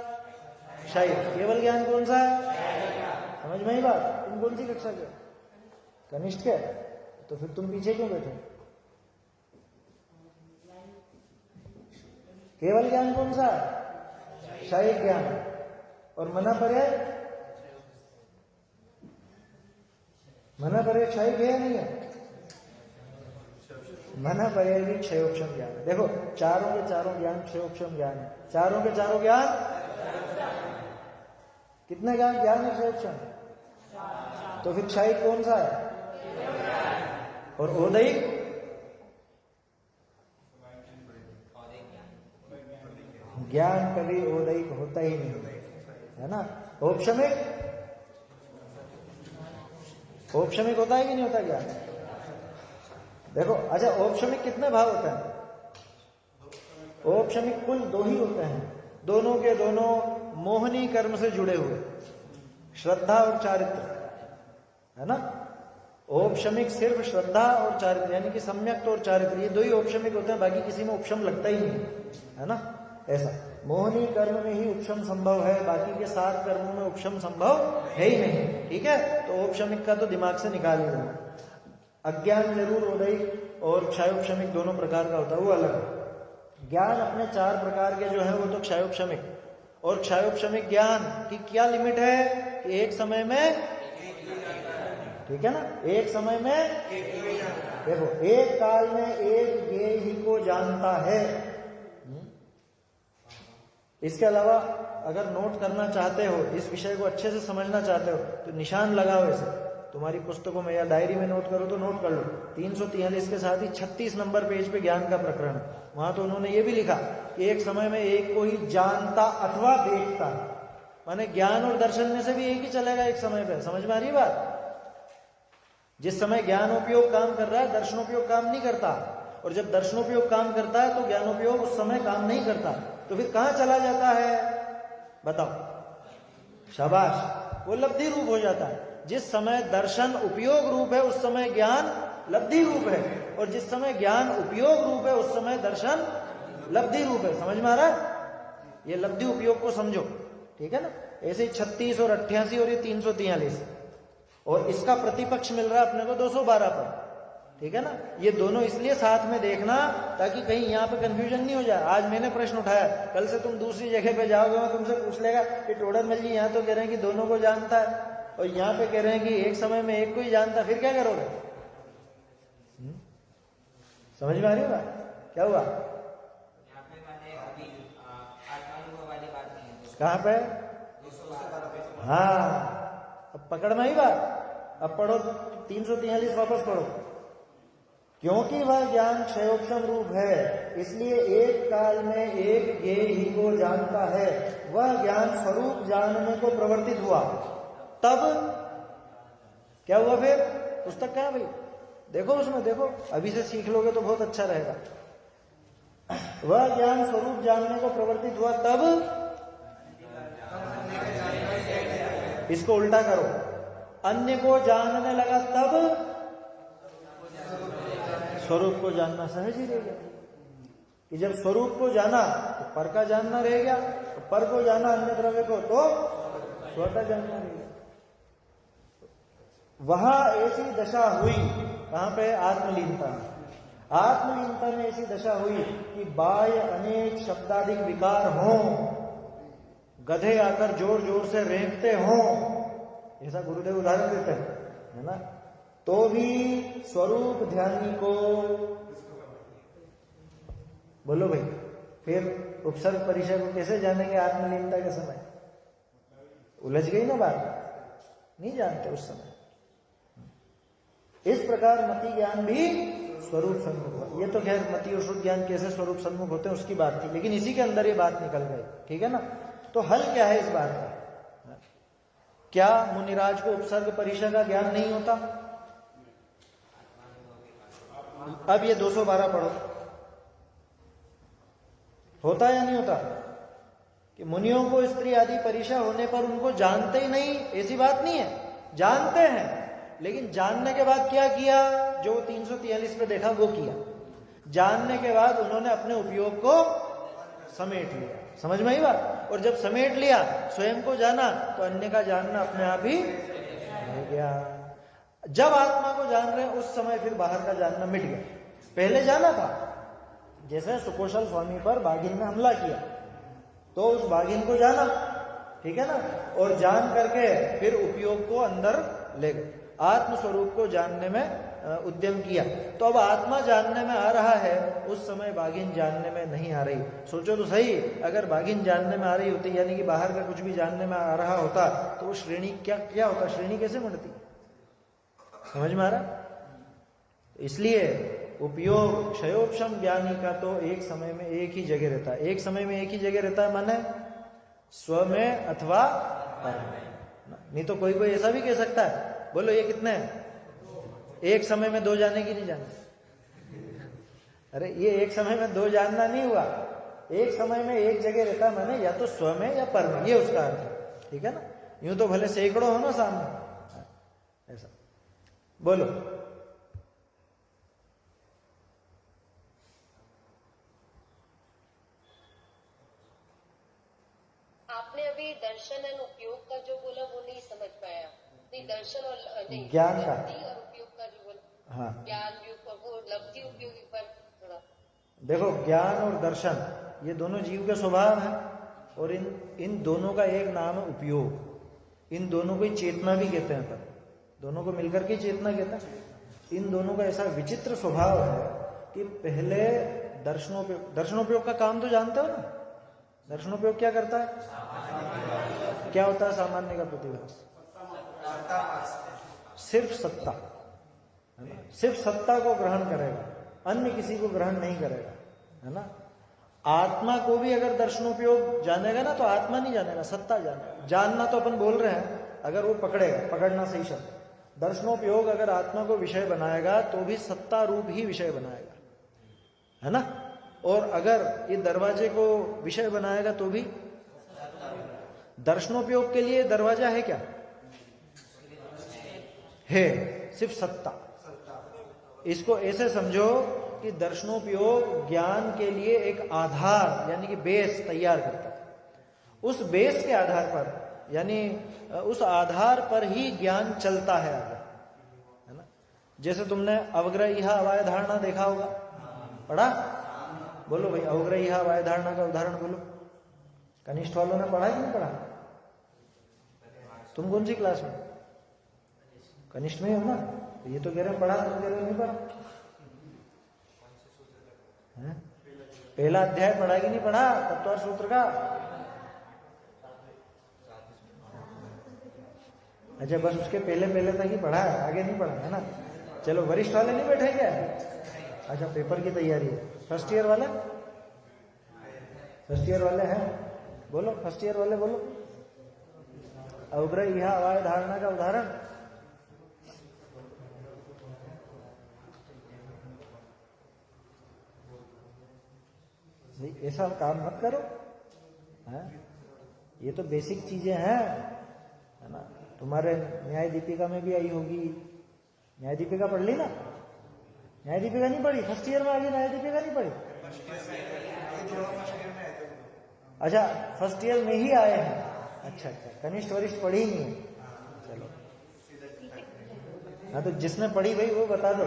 क्षय। केवल ज्ञान कौन सा है? समझ में ही बात? तुम कौन सी कक्षा के? कनिष्ठ के? तो फिर तुम पीछे क्यों बैठे? केवल ज्ञान कौन सा है? क्षय ज्ञान। और मना पर्याय? मना पर्याय क्षय है नहीं है? मना पर्याय भी क्षयोक्षम ज्ञान है। देखो, चारों के चारों ज्ञान क्षयोक्षम ज्ञान है। चारों के चारों ज्ञान कितने ज्ञान है क्षयोक्षम? तो फिर क्षय कौन सा है? और ओदैक? ज्ञान कभी ओदैक होता ही नहीं है ना। औपशमिक? औपशमिक होता है कि नहीं होता ज्ञान? देखो, अच्छा, औपशमिक कितने भाव होते हैं? औपशमिक कुल 2 ही होते हैं। दोनों के दोनों मोहनी कर्म से जुड़े हुए, श्रद्धा और चारित्र, है ना। औपशमिक सिर्फ श्रद्धा और चारित्र, यानी कि सम्यक्त और चारित्र, ये 2 ही औपशमिक होते हैं। बाकी किसी में उपशम लगता ही नहीं, है ना। ऐसा मोहनी कर्म में ही उपशम संभव है, बाकी के 7 कर्मों में उपशम संभव है ही नहीं। ठीक है, तो औपशमिक का तो दिमाग से निकाल ही देना। अज्ञान जरूर उदयिक और क्षयोपशमिक दोनों प्रकार का होता है, वो अलग है। ज्ञान अपने 4 प्रकार के जो है वो तो क्षयोपशमिक। और क्षयोपशमिक ज्ञान की क्या लिमिट है कि एक समय में, ठीक है ना, एक समय में, देखो, एक काल में एक ज्ञेय ही को जानता है। इसके अलावा अगर नोट करना चाहते हो, इस विषय को अच्छे से समझना चाहते हो, तो निशान लगाओ ऐसे तुम्हारी पुस्तकों में या डायरी में नोट करो तो नोट कर लो। 343 के साथ ही 36 नंबर पेज पे ज्ञान का प्रकरण है। वहां तो उन्होंने ये भी लिखा कि एक समय में एक को ही जानता अथवा देखता, माने ज्ञान और दर्शन में से भी एक ही चलेगा एक समय पे। समझ में आ रही बात? जिस समय ज्ञानोपयोग काम कर रहा है, दर्शनोपयोग काम नहीं करता। और जब दर्शनोपयोग काम करता है तो ज्ञानोपयोग उस समय काम नहीं करता। तो फिर कहां चला जाता है बताओ? शाबाश, वो लब्धि रूप हो जाता है। जिस समय दर्शन उपयोग रूप है उस समय ज्ञान लब्धि रूप है, और जिस समय ज्ञान उपयोग रूप है उस समय दर्शन लब्धि रूप है। समझ में आ रहा है? ये लब्धि उपयोग को समझो, ठीक है ना। ऐसे 36 और 88 और ये 343, और इसका प्रतिपक्ष मिल रहा है अपने को 212 पर। ठीक है ना। ये दोनों इसलिए साथ में देखना ताकि कहीं यहाँ पे कंफ्यूजन नहीं हो जाए। आज मैंने प्रश्न उठाया, कल से तुम दूसरी जगह पे जाओगे, मैं तुमसे पूछ लेगा कि टोडरमल जी यहाँ तो कह रहे हैं कि दोनों को जानता है और यहाँ पे कह रहे हैं कि एक समय में एक को ही जानता, फिर क्या करोगे? समझ में आ रही होगा क्या हुआ? यहाँ पे मैंने अभी आत्मानुभव वाली बात नहीं है। कहाँ पे? हाँ, अब पकड़ में ही बात। अब पढ़ो 343 वापस पढ़ो। क्योंकि वह ज्ञान क्षयोपशम रूप है, इसलिए एक काल में एक ज्ञेय ही को जानता है। वह ज्ञान स्वरूप जानने को प्रवर्तित हुआ, तब क्या हुआ? फिर पुस्तक कहाँ भाई? देखो उसमें, देखो अभी से सीख लोगे तो बहुत अच्छा रहेगा। वह ज्ञान स्वरूप जानने को प्रवर्तित हुआ, तब इसको उल्टा करो, अन्य को जानने लगा, तब स्वरूप को जानना सहज ही रह गया। कि जब स्वरूप को जाना तो पर का जानना रह गया, तो पर को जाना अन्य द्रव्य को तो स्वतः जानना रह गया। वहां ऐसी दशा हुई, कहां पे? आत्मलीनता में। आत्मलीनता में ऐसी दशा हुई कि बाह्य अनेक शब्दाधिक विकार हों, गधे आकर जोर जोर से रेंगते हों, ऐसा गुरुदेव उदाहरण देते हैं, है ना, तो भी स्वरूप ध्यानी को, बोलो भाई, फिर उपसर्ग परिचय को कैसे जानेंगे आत्मलीनता के समय? उलझ गई ना बात, नहीं जानते उस समय। इस प्रकार मति ज्ञान भी स्वरूप सन्मुख हुआ। ये तो खैर मति और शुद्ध ज्ञान कैसे स्वरूप सन्मुख होते हैं उसकी बात थी, लेकिन इसी के अंदर ये बात निकल गई, ठीक है ना। तो हल क्या है इस बात का? क्या मुनिराज को उपसर्ग परिचय का ज्ञान नहीं होता? अब ये 212 पढ़ो, होता या नहीं होता? कि मुनियों को स्त्री आदि परिचय होने पर उनको जानते ही नहीं, ऐसी बात नहीं है, जानते हैं, लेकिन जानने के बाद क्या किया? जो 343 पे देखा वो किया। जानने के बाद उन्होंने अपने उपयोग को समेट लिया। समझ में आई बात? और जब समेट लिया, स्वयं को जाना, तो अन्य का जानना अपने आप ही हो गया। जब आत्मा को जान रहे उस समय फिर बाहर का जानना मिट गया। पहले जाना था, जैसे सुकोशल स्वामी पर बाघिन ने हमला किया, तो उस बाघिन को जाना, ठीक है ना, और जान करके फिर उपयोग को अंदर ले गए, आत्म स्वरूप को जानने में उद्यम किया। तो अब आत्मा जानने में आ रहा है, उस समय बाघिन जानने में नहीं आ रही। सोचो तो सही, अगर बाघिन जानने में आ रही होती, यानी कि बाहर का कुछ भी जानने में आ रहा होता, तो वो श्रेणी क्या होता? श्रेणी कैसे बढ़ती? समझ में आ रहा? इसलिए उपयोग क्षयोपशम ज्ञानी का तो एक समय में एक ही जगह रहता है। एक समय में एक ही जगह रहता है माने स्व में अथवा पर में। नहीं तो कोई कोई ऐसा भी कह सकता है, बोलो ये कितने हैं? एक समय में दो जाने की नहीं जानना। अरे ये एक समय में दो जानना नहीं हुआ, एक समय में एक जगह रहता है माने या तो स्व में या पर में, ये उसका अर्थ है, ठीक है ना। यूं तो भले सैकड़ों हो ना सामने, ऐसा बोलो। आपने अभी दर्शन और उपयोग का जो बोला वो नहीं समझ पाया। नहीं, दर्शन और नहीं, ज्ञान का और उपयोग का जो बोला, हाँ, ज्ञान वो लब्धि उपयोगी पर थोड़ा देखो, ज्ञान और दर्शन ये दोनों जीव के स्वभाव है, और इन दोनों का एक नाम है उपयोग। इन दोनों को चेतना भी कहते हैं, पर दोनों को मिलकर के चेतना कहते हैं। इन दोनों का ऐसा विचित्र स्वभाव है कि पहले दर्शनोपयोग का काम तो जानते हो ना। दर्शनोपयोग क्या करता है? क्या होता है सामान्य का प्रतिभास? सिर्फ सत्ता, है ना, सिर्फ सत्ता को ग्रहण करेगा, अन्य किसी को ग्रहण नहीं करेगा, है ना। आत्मा को भी अगर दर्शनोपयोग जानेगा ना, तो आत्मा नहीं जानेगा, सत्ता जानेगा। जानना तो अपन बोल रहे हैं, अगर वो पकड़ेगा, पकड़ना सही शब्द। दर्शनोपयोग अगर आत्मा को विषय बनाएगा तो भी सत्ता रूप ही विषय बनाएगा, है ना। और अगर ये दरवाजे को विषय बनाएगा तो भी दर्शनोपयोग के लिए दरवाजा है क्या? है, सिर्फ सत्ता। इसको ऐसे समझो कि दर्शनोपयोग ज्ञान के लिए एक आधार यानी कि बेस तैयार करता है। उस बेस के आधार पर, यानी उस आधार पर ही ज्ञान चलता है आगे, है ना। जैसे तुमने अवग्रह अवाय धारणा देखा होगा, पढ़ा? बोलो भाई, अवग्रह अवाय धारणा का उदाहरण बोलो। कनिष्ठ वालों ने पढ़ा कि नहीं पढ़ा? तुम कौन सी क्लास में? कनिष्ठ में हो ना? तो ये तो कह रहे हैं पढ़ा, तुम कह रहे हो नहीं पढ़ा। पहला अध्याय पढ़ा कि नहीं पढ़ा तत्व सूत्र का? अच्छा, बस उसके पहले पहले तक ही पढ़ा है, आगे नहीं पढ़ा है ना? चलो, वरिष्ठ वाले नहीं बैठे क्या? अच्छा, पेपर की तैयारी है। फर्स्ट ईयर वाले? फर्स्ट ईयर वाले हैं? बोलो, फर्स्ट ईयर वाले बोलो। अवग्रह अवाय धारणा का उदाहरण। नहीं, ऐसा काम मत करो, है? ये तो बेसिक चीजें हैं, है ना? तुम्हारे न्याय दीपिका में भी आई होगी। न्याय दीपिका पढ़ ली ना? न्याय दीपिका नहीं पढ़ी? फर्स्ट ईयर में आ गई, न्याय दीपिका नहीं पढ़ी? अच्छा, फर्स्ट ईयर में ही आए हैं। अच्छा, कनिष्ठ वरिष्ठ पढ़ी नहीं है। चलो, हाँ, तो जिसने पढ़ी भाई वो बता दो।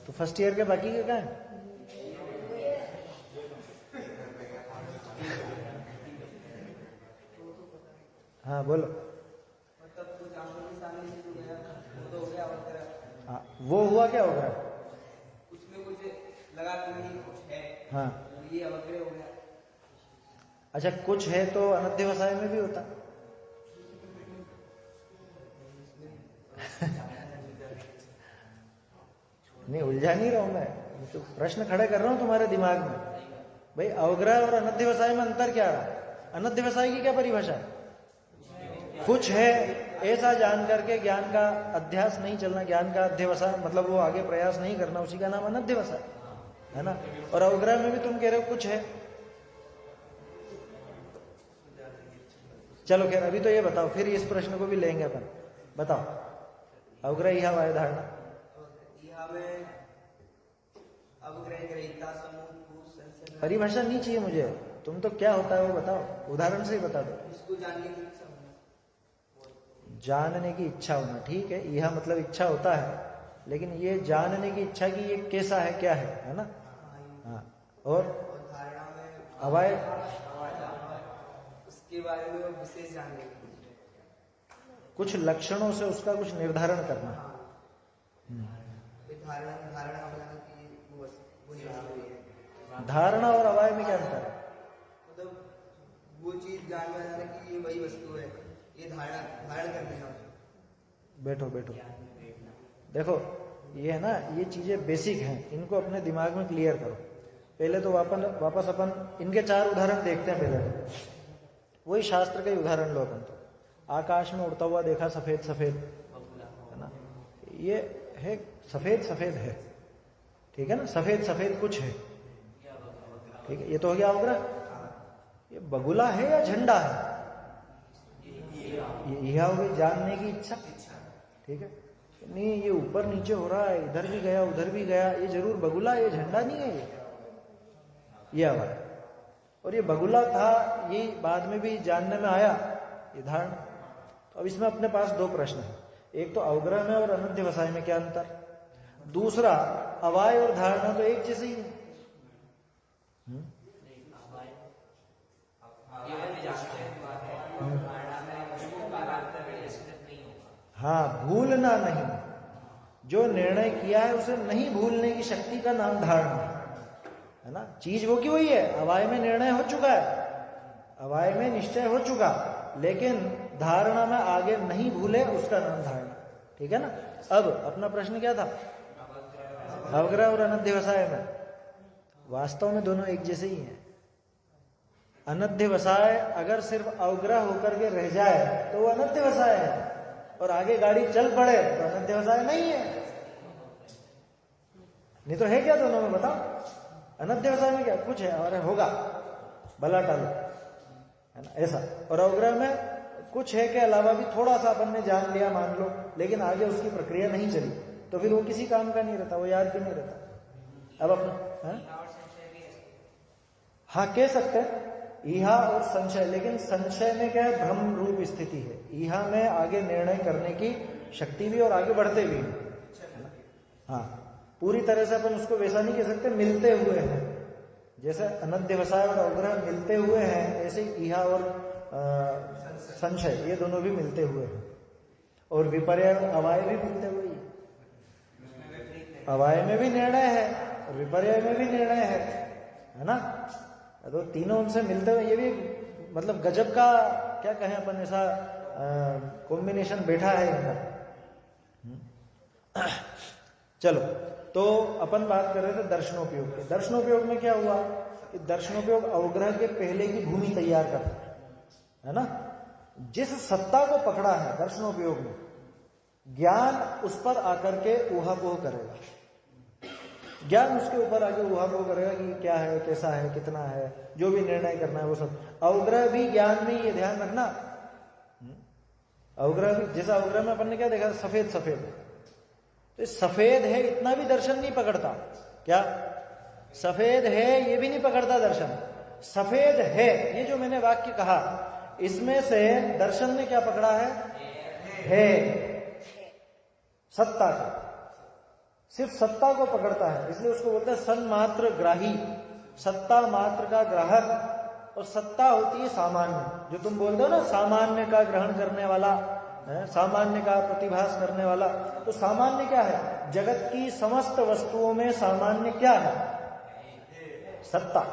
तो फर्स्ट ईयर के बाकी के कहाँ हैं? हाँ बोलो। मतलब कुछ आंखों के सामने से जो गया वो तो हो गया अवग्रह। हाँ, वो हुआ क्या होगा? उसमें कुछ लगा कि नहीं कुछ है, हाँ, तो ये अवग्रह हो गया। अच्छा, कुछ है तो अनध्यवसाय में भी होता। नहीं, उलझा नहीं रहा हूं मैं तो प्रश्न खड़े कर रहा हूं तुम्हारे दिमाग में। भाई, अवग्रह और अनध्यवसाय में अंतर क्या रहा? अनध्यवसाय की क्या परिभाषा है? कुछ है ऐसा जान करके ज्ञान का अध्यास नहीं चलना, ज्ञान का अध्यवसाय मतलब वो आगे प्रयास नहीं करना, उसी का नाम अनध्यवसाय है ना? और अवग्रह में भी तुम कह रहे हो कुछ है। चलो खैर, अभी तो ये बताओ, फिर इस प्रश्न को भी लेंगे अपन। बताओ, अवग्रह अवाय धारणा। परिभाषा नहीं चाहिए मुझे, तुम तो क्या होता है वो बताओ, उदाहरण से ही बता दो। इसको जानने की इच्छा होना। जानने की इच्छा होना, ठीक है, यह मतलब इच्छा होता है, लेकिन ये जानने की इच्छा की ये कैसा है, क्या है ना? हाँ, और धारणा में अवाय उसके बारे में विशेष जानने की कुछ लक्षणों से उसका कुछ निर्धारण करना। धारणा और अवाय में क्या अंतर है? मतलब वो चीज जान में जाना कि ये वही वस्तु है, ये धारण कर देना। बैठो बैठो, देखो ये है ना, ये चीजें बेसिक हैं, इनको अपने दिमाग में क्लियर करो। पहले तो वापस अपन इनके 4 उदाहरण देखते हैं। पहले वही शास्त्र के उदाहरण लो अपन। तो आकाश में उड़ता हुआ देखा सफेद सफेद, है ना? ये है सफेद सफेद है, ठीक है ना? सफेद सफेद कुछ है, ठीक है, ये तो हो गया अवग्रह। ये बगुला है या झंडा है? यह हो गई जानने की इच्छा, ठीक है? नहीं, ये ऊपर नीचे हो रहा है, इधर भी गया उधर भी गया, ये जरूर बगुला, ये झंडा नहीं है। ये अवग्रह। और ये बगुला था, ये बाद में भी जानने में आया, ये धारणा। तो अब इसमें अपने पास 2 प्रश्न है। एक तो अवग्रह में और अनध्यवसाय में क्या अंतर, दूसरा अवाय और धारणा तो एक जैसे ही है। हाँ, भूलना नहीं, जो निर्णय किया है उसे नहीं भूलने की शक्ति का नाम धारणा है ना? चीज वो की वही है, अवाय में निर्णय हो चुका है, अवाय में निश्चय हो चुका, लेकिन धारणा में आगे नहीं भूले, उसका नाम धारणा, ठीक है ना? अब अपना प्रश्न क्या था? अवग्रह और अनध्यवसाय में वास्तव में दोनों एक जैसे ही हैं। अनध्यवसाय अगर सिर्फ अवग्रह होकर के रह जाए तो वो अनध्यवसाय है, और आगे गाड़ी चल पड़े तो अनध्यवसाय नहीं है। नहीं तो है क्या दोनों में, बताओ? अनध्यवसाय में क्या कुछ है, और होगा भला टालो, है ना? ऐसा। और अवग्रह में कुछ है के अलावा भी थोड़ा सा अपन ने जान लिया मान लो, लेकिन आगे उसकी प्रक्रिया नहीं चली, तो फिर वो किसी काम का नहीं रहता, वो याद क्यों नहीं रहता? अब अपना हाँ कह सकते हैं, ईहा और संशय, लेकिन संशय में क्या है, भ्रम रूप स्थिति है। ईहा में आगे निर्णय करने की शक्ति भी और आगे बढ़ते भी हैं। हाँ, पूरी तरह से अपन उसको वैसा नहीं कह सकते, मिलते हुए हैं। जैसे अनध्यवसाय और अवग्रह मिलते हुए हैं, ऐसे ईहा और संशय ये दोनों भी मिलते हुए हैं। और विपर्य अवाय भी मिलते हुए ही, अवाय में भी निर्णय है और विपर्य में भी निर्णय है ना। तो तीनों उनसे मिलते हुए, ये भी मतलब गजब का क्या कहें अपन, ऐसा कॉम्बिनेशन बैठा है इनका। चलो, तो अपन बात कर रहे थे दर्शनोपयोग के। दर्शनोपयोग में क्या हुआ कि दर्शनोपयोग अवग्रह के पहले की भूमि तैयार करता है ना। जिस सत्ता को पकड़ा है दर्शनोपयोग में, ज्ञान उस पर आकर के ऊहापोह करेगा। ज्ञान उसके ऊपर आके ऊहापोह करेगा कि क्या है, कैसा है, कितना है, जो भी निर्णय करना है वो सब। अवग्रह भी ज्ञान में, ये ध्यान रखना, अवग्रह भी, जैसा अवग्रह में अपन ने क्या देखा, सफेद सफेद, तो सफेद है इतना भी दर्शन नहीं पकड़ता। क्या सफेद है ये भी नहीं पकड़ता दर्शन। सफेद है, ये जो मैंने वाक्य कहा, इसमें से दर्शन ने क्या पकड़ा है सत्ता का, सिर्फ सत्ता को पकड़ता है, इसलिए उसको बोलते हैं सन्मात्र ग्राही, सत्ता मात्र का ग्राहक। और सत्ता होती है सामान्य, जो तुम बोलते हो ना, सामान्य का ग्रहण करने वाला, सामान्य का प्रतिभास करने वाला। तो सामान्य क्या है, जगत की समस्त वस्तुओं में सामान्य क्या है, सत्ता।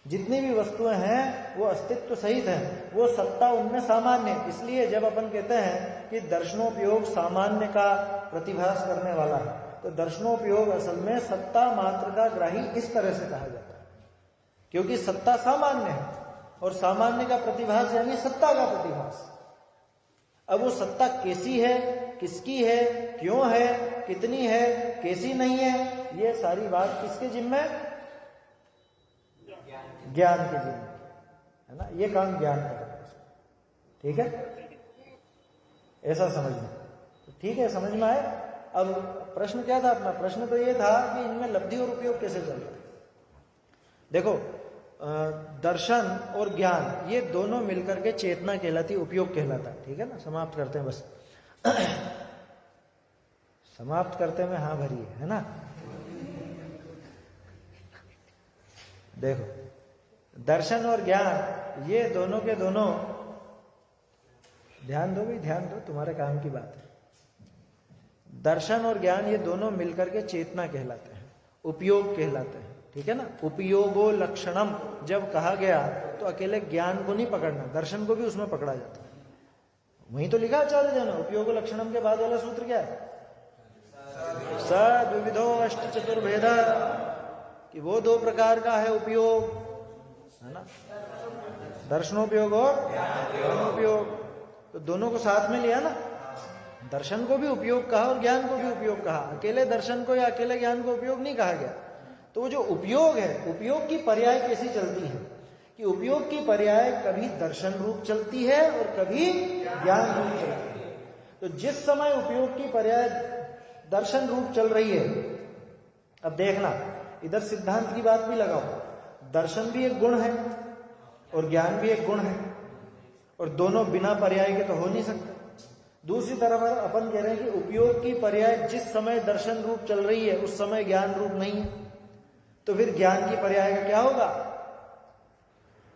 जितनी भी वस्तुएं हैं वो अस्तित्व सहित हैं, वो सत्ता उनमें सामान्य। इसलिए जब अपन कहते हैं कि दर्शनोपयोग सामान्य का प्रतिभास करने वाला है, तो दर्शनोपयोग असल में सत्ता मात्र का ग्राही इस तरह से कहा जाता है, क्योंकि सत्ता सामान्य है और सामान्य का प्रतिभास यानी सत्ता का प्रतिभास। अब वो सत्ता कैसी है, किसकी है, क्यों है, कितनी है, कैसी नहीं है, ये सारी बात किसके जिम्मे, ज्ञान के जिम्मे है ना। ये काम ज्ञान करेगा, ठीक है, ऐसा समझना। तो ठीक है, समझ में आए। अब प्रश्न क्या था अपना, प्रश्न तो ये था कि इनमें लब्धि और उपयोग कैसे चल रहा है। देखो, दर्शन और ज्ञान ये दोनों मिलकर के चेतना कहलाती, उपयोग कहलाता है, ठीक है ना। समाप्त करते हैं बस समाप्त करते में हाँ भरी है ना। देखो, दर्शन और ज्ञान ये दोनों के दोनों, ध्यान दो भाई, ध्यान दो, तुम्हारे काम की बात है। दर्शन और ज्ञान ये दोनों मिलकर के चेतना कहलाते हैं, उपयोग कहलाते हैं, ठीक है ना। उपयोगो लक्षणम जब कहा गया तो अकेले ज्ञान को नहीं पकड़ना, दर्शन को भी उसमें पकड़ा जाता है। वहीं तो लिखा आचार्य जी ने, उपयोगो लक्षणम के बाद वाला सूत्र क्या है, सद्विविधो अष्ट चतुर्भेद, कि वो दो प्रकार का है उपयोग, है ना, दर्शनोपयोग और ज्ञानोपयोग। तो दोनों को साथ में लिया ना, दर्शन को भी उपयोग कहा और ज्ञान को भी उपयोग कहा। अकेले दर्शन को या अकेले ज्ञान को उपयोग नहीं कहा गया। तो वो जो उपयोग है, उपयोग की पर्याय कैसी चलती है कि उपयोग की पर्याय कभी दर्शन रूप चलती है और कभी ज्ञान रूप चलती है। तो जिस समय उपयोग की पर्याय दर्शन रूप चल रही है, अब देखना इधर सिद्धांत की बात भी लगाओ, दर्शन भी एक गुण है और ज्ञान भी एक गुण है, और दोनों बिना पर्याय के तो हो नहीं सकते। दूसरी तरफ अपन कह रहे हैं कि उपयोग की पर्याय जिस समय दर्शन रूप चल रही है उस समय ज्ञान रूप नहीं है, तो फिर ज्ञान की पर्याय का क्या होगा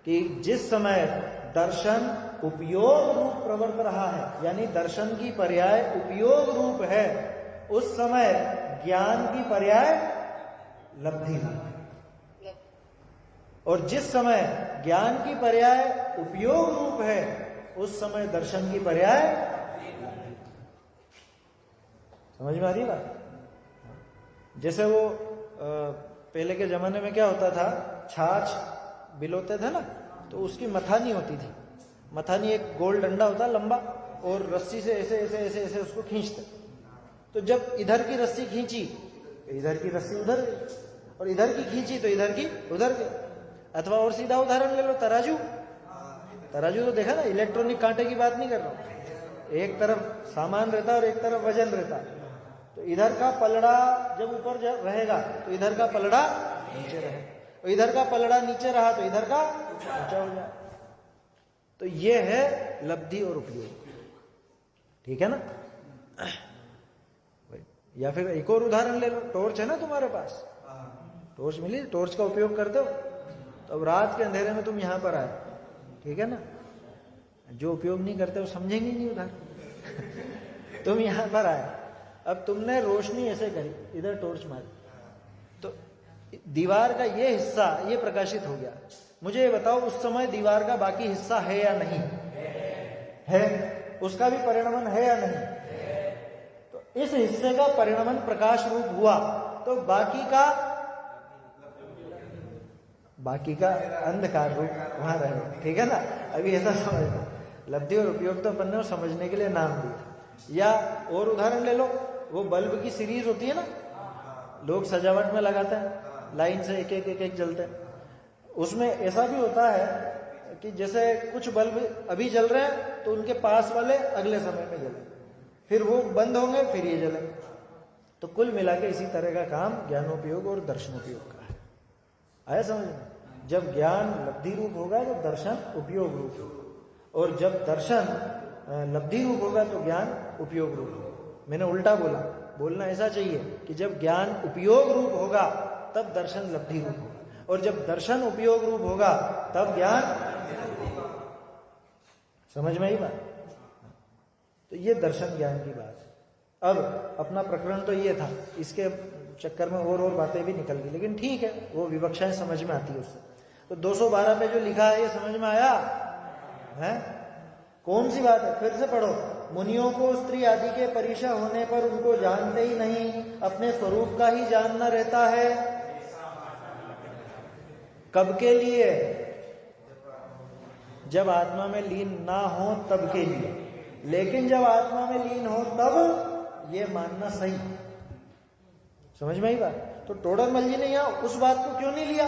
कि जिस समय दर्शन उपयोग रूप प्रवर्त रहा है, यानी दर्शन की पर्याय उपयोग रूप है, उस समय ज्ञान की पर्याय लब्धि है। और जिस समय ज्ञान की पर्याय उपयोग रूप है उस समय दर्शन की पर्याय, समझ में आ रही बात। जैसे वो पहले के जमाने में क्या होता था, छाछ बिलोते थे ना, तो उसकी मथानी होती थी। मथानी एक गोल डंडा होता लंबा, और रस्सी से ऐसे ऐसे ऐसे ऐसे उसको खींचते। तो जब इधर की रस्सी खींची तो इधर की रस्सी उधर गई, और इधर की खींची तो इधर की उधर गई। अथवा और सीधा उदाहरण ले लो, तराजू। तराजू तो देखा ना, इलेक्ट्रॉनिक कांटे की बात नहीं कर रहा हूं। एक तरफ सामान रहता है और एक तरफ वजन रहता है। तो इधर का पलड़ा जब ऊपर रहेगा तो इधर का पलड़ा नीचे रहेगा, और इधर का पलड़ा नीचे रहा तो इधर का ऊंचा हो जाए। तो ये है लब्धि और उपयोग, ठीक है ना। या फिर एक और उदाहरण ले लो, टॉर्च है ना तुम्हारे पास, टॉर्च मिली, टॉर्च का उपयोग करते हो, तो अब रात के अंधेरे में तुम यहां पर आए, ठीक है ना। जो उपयोग नहीं करते वो समझेंगे नहीं उधर तुम यहां पर आए, अब तुमने रोशनी ऐसे करी, इधर टॉर्च मारी, तो दीवार का ये हिस्सा ये प्रकाशित हो गया। मुझे ये बताओ उस समय दीवार का बाकी हिस्सा है या नहीं है, उसका भी परिणमन है या नहीं। तो इस हिस्से का परिणमन प्रकाश रूप हुआ, तो बाकी का अंधकार रूप वहां रहेगा, ठीक है ना। अभी ऐसा समझना, लब्धि और उपयोग तो अपन ने समझने के लिए नाम दिया। या और उदाहरण ले लो, वो बल्ब की सीरीज होती है ना, लोग सजावट में लगाते हैं, लाइन से एक एक जलते हैं। उसमें ऐसा भी होता है कि जैसे कुछ बल्ब अभी जल रहे हैं तो उनके पास वाले अगले समय में जले, फिर वो बंद होंगे, फिर ये जले। तो कुल मिला के इसी तरह का काम ज्ञानोपयोग और दर्शनोपयोग का है। आया समझ में। जब ज्ञान लब्धि रूप होगा तो दर्शन उपयोग रूप होगा, और जब दर्शन लब्धि रूप होगा तो ज्ञान उपयोग रूप होगा। मैंने उल्टा बोला, बोलना ऐसा चाहिए कि जब ज्ञान उपयोग रूप होगा तब दर्शन लब्धि रूप होगा, और जब दर्शन उपयोग रूप होगा तब ज्ञान। समझ में आई बात। तो ये दर्शन ज्ञान की बात है। अब अपना प्रकरण तो ये था, इसके चक्कर में और बातें भी निकल गई, लेकिन ठीक है, वो विवक्षाएं समझ में आती है उससे। तो 212 पे जो लिखा है ये समझ में आया है? कौन सी बात है, फिर से पढ़ो। मुनियों को स्त्री आदि के परिचय होने पर उनको जानते ही नहीं, अपने स्वरूप का ही जानना रहता है। कब के लिए? जब आत्मा में लीन ना हो तब के लिए। लेकिन जब आत्मा में लीन हो तब ये मानना सही। समझ में आई बात। तो टोडरमल जी ने यहां उस बात को क्यों नहीं लिया,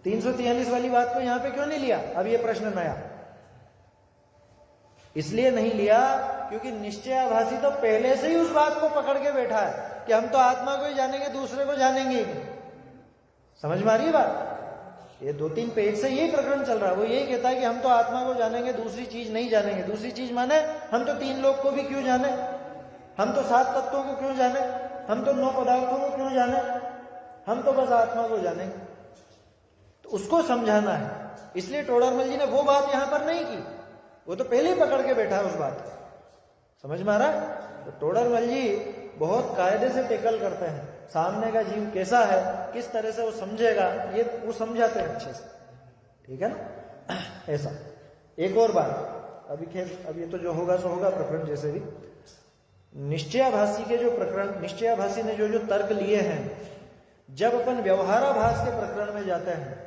343 वाली बात को यहां पे क्यों नहीं लिया? अब ये प्रश्न नया इसलिए नहीं लिया क्योंकि निश्चयाभासी तो पहले से ही उस बात को पकड़ के बैठा है कि हम तो आत्मा को ही जानेंगे, दूसरे को जानेंगे ही नहीं। समझ में आ रही है बात। ये 2-3 पेज से यही प्रकरण चल रहा है। वो यही कहता है कि हम तो आत्मा को जानेंगे, दूसरी चीज नहीं जानेंगे। दूसरी चीज माने हम तो 3 लोक को भी क्यों जाने, हम तो 7 तत्वों को क्यों जाने, हम तो 9 पदार्थों को क्यों जाने, हम तो बस आत्मा को जानेंगे। तो उसको समझाना है। इसलिए टोडरमल जी ने वो बात यहां पर नहीं की, वो तो पहले ही पकड़ के बैठा है उस बात को। समझ में आ रहा है। तो टोडरमल जी बहुत कायदे से टेकल करते हैं, सामने का जीव कैसा है, किस तरह से वो समझेगा, ये वो समझाते हैं अच्छे से, ठीक है ना। ऐसा एक और बात, अभी खैर अब ये तो जो होगा सो होगा प्रकरण जैसे भी। निश्चयाभासी के जो प्रकरण, निश्चयाभासी ने जो तर्क लिए हैं, जब अपन व्यवहाराभास के प्रकरण में जाते हैं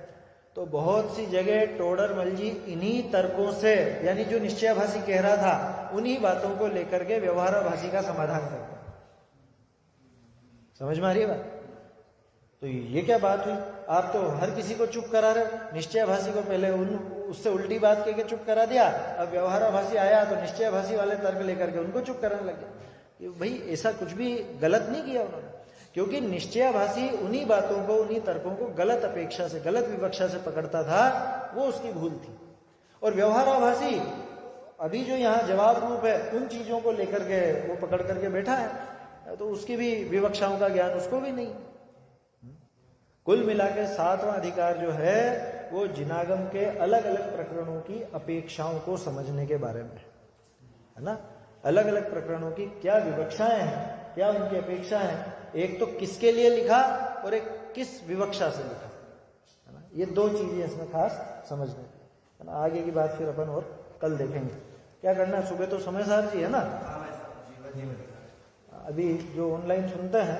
तो बहुत सी जगह टोडरमल जी इन्हीं तर्कों से, यानी जो निश्चयाभासी कह रहा था उन्हीं बातों को लेकर के व्यवहाराभासी का समाधान करते हैं। समझ में आ रही है बात। तो ये क्या बात हुई, आप तो हर किसी को चुप करा रहे हो। निश्चयाभासी को पहले उससे उल्टी बात कह के चुप करा दिया, अब व्यवहाराभासी आया तो निश्चयाभासी वाले तर्क लेकर के उनको चुप कराने लगे। भाई ऐसा कुछ भी गलत नहीं किया उन्होंने, क्योंकि निश्चयाभासी उन्हीं बातों को, उन्हीं तर्कों को गलत अपेक्षा से, गलत विवक्षा से पकड़ता था, वो उसकी भूल थी। और व्यवहाराभासी अभी जो यहाँ जवाब रूप है उन चीजों को लेकर के वो पकड़ करके बैठा है, तो उसकी भी विवक्षाओं का ज्ञान उसको भी नहीं। कुल मिला के 7वां अधिकार जो है वो जिनागम के अलग अलग प्रकरणों की अपेक्षाओं को समझने के बारे में है ना। अलग अलग प्रकरणों की क्या विवक्षाएं हैं, क्या उनकी अपेक्षा है, एक तो किसके लिए लिखा और एक किस विवक्षा से लिखा, है ना। ये 2 चीजें इसमें खास समझने की, है ना। आगे की बात फिर अपन और कल देखेंगे। क्या करना है, सुबह तो समय साहब जी है ना, अभी जो ऑनलाइन सुनते हैं,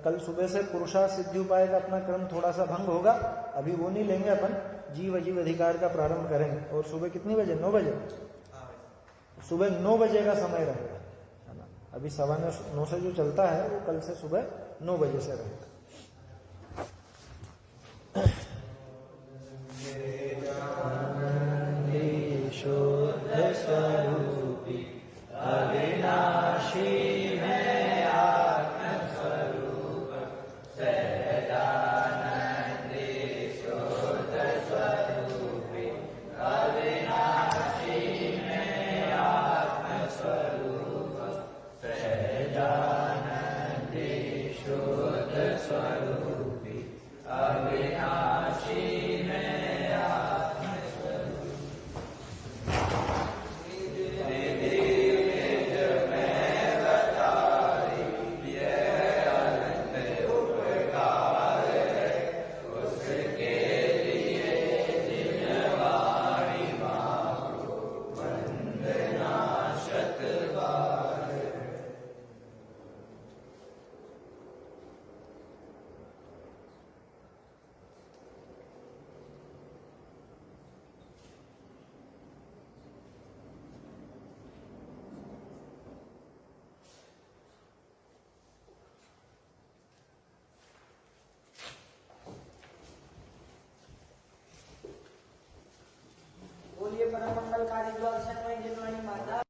कल सुबह से पुरुषार्थ सिद्धि उपाय का अपना क्रम थोड़ा सा भंग होगा। अभी वो नहीं लेंगे अपन, जीव अजीव अधिकार का प्रारंभ करेंगे। और सुबह कितनी बजे, 9 बजे, सुबह 9 बजे का समय रहेगा, है ना। अभी 9:15 से जो चलता है वो कल से सुबह 9 बजे से रहेगा।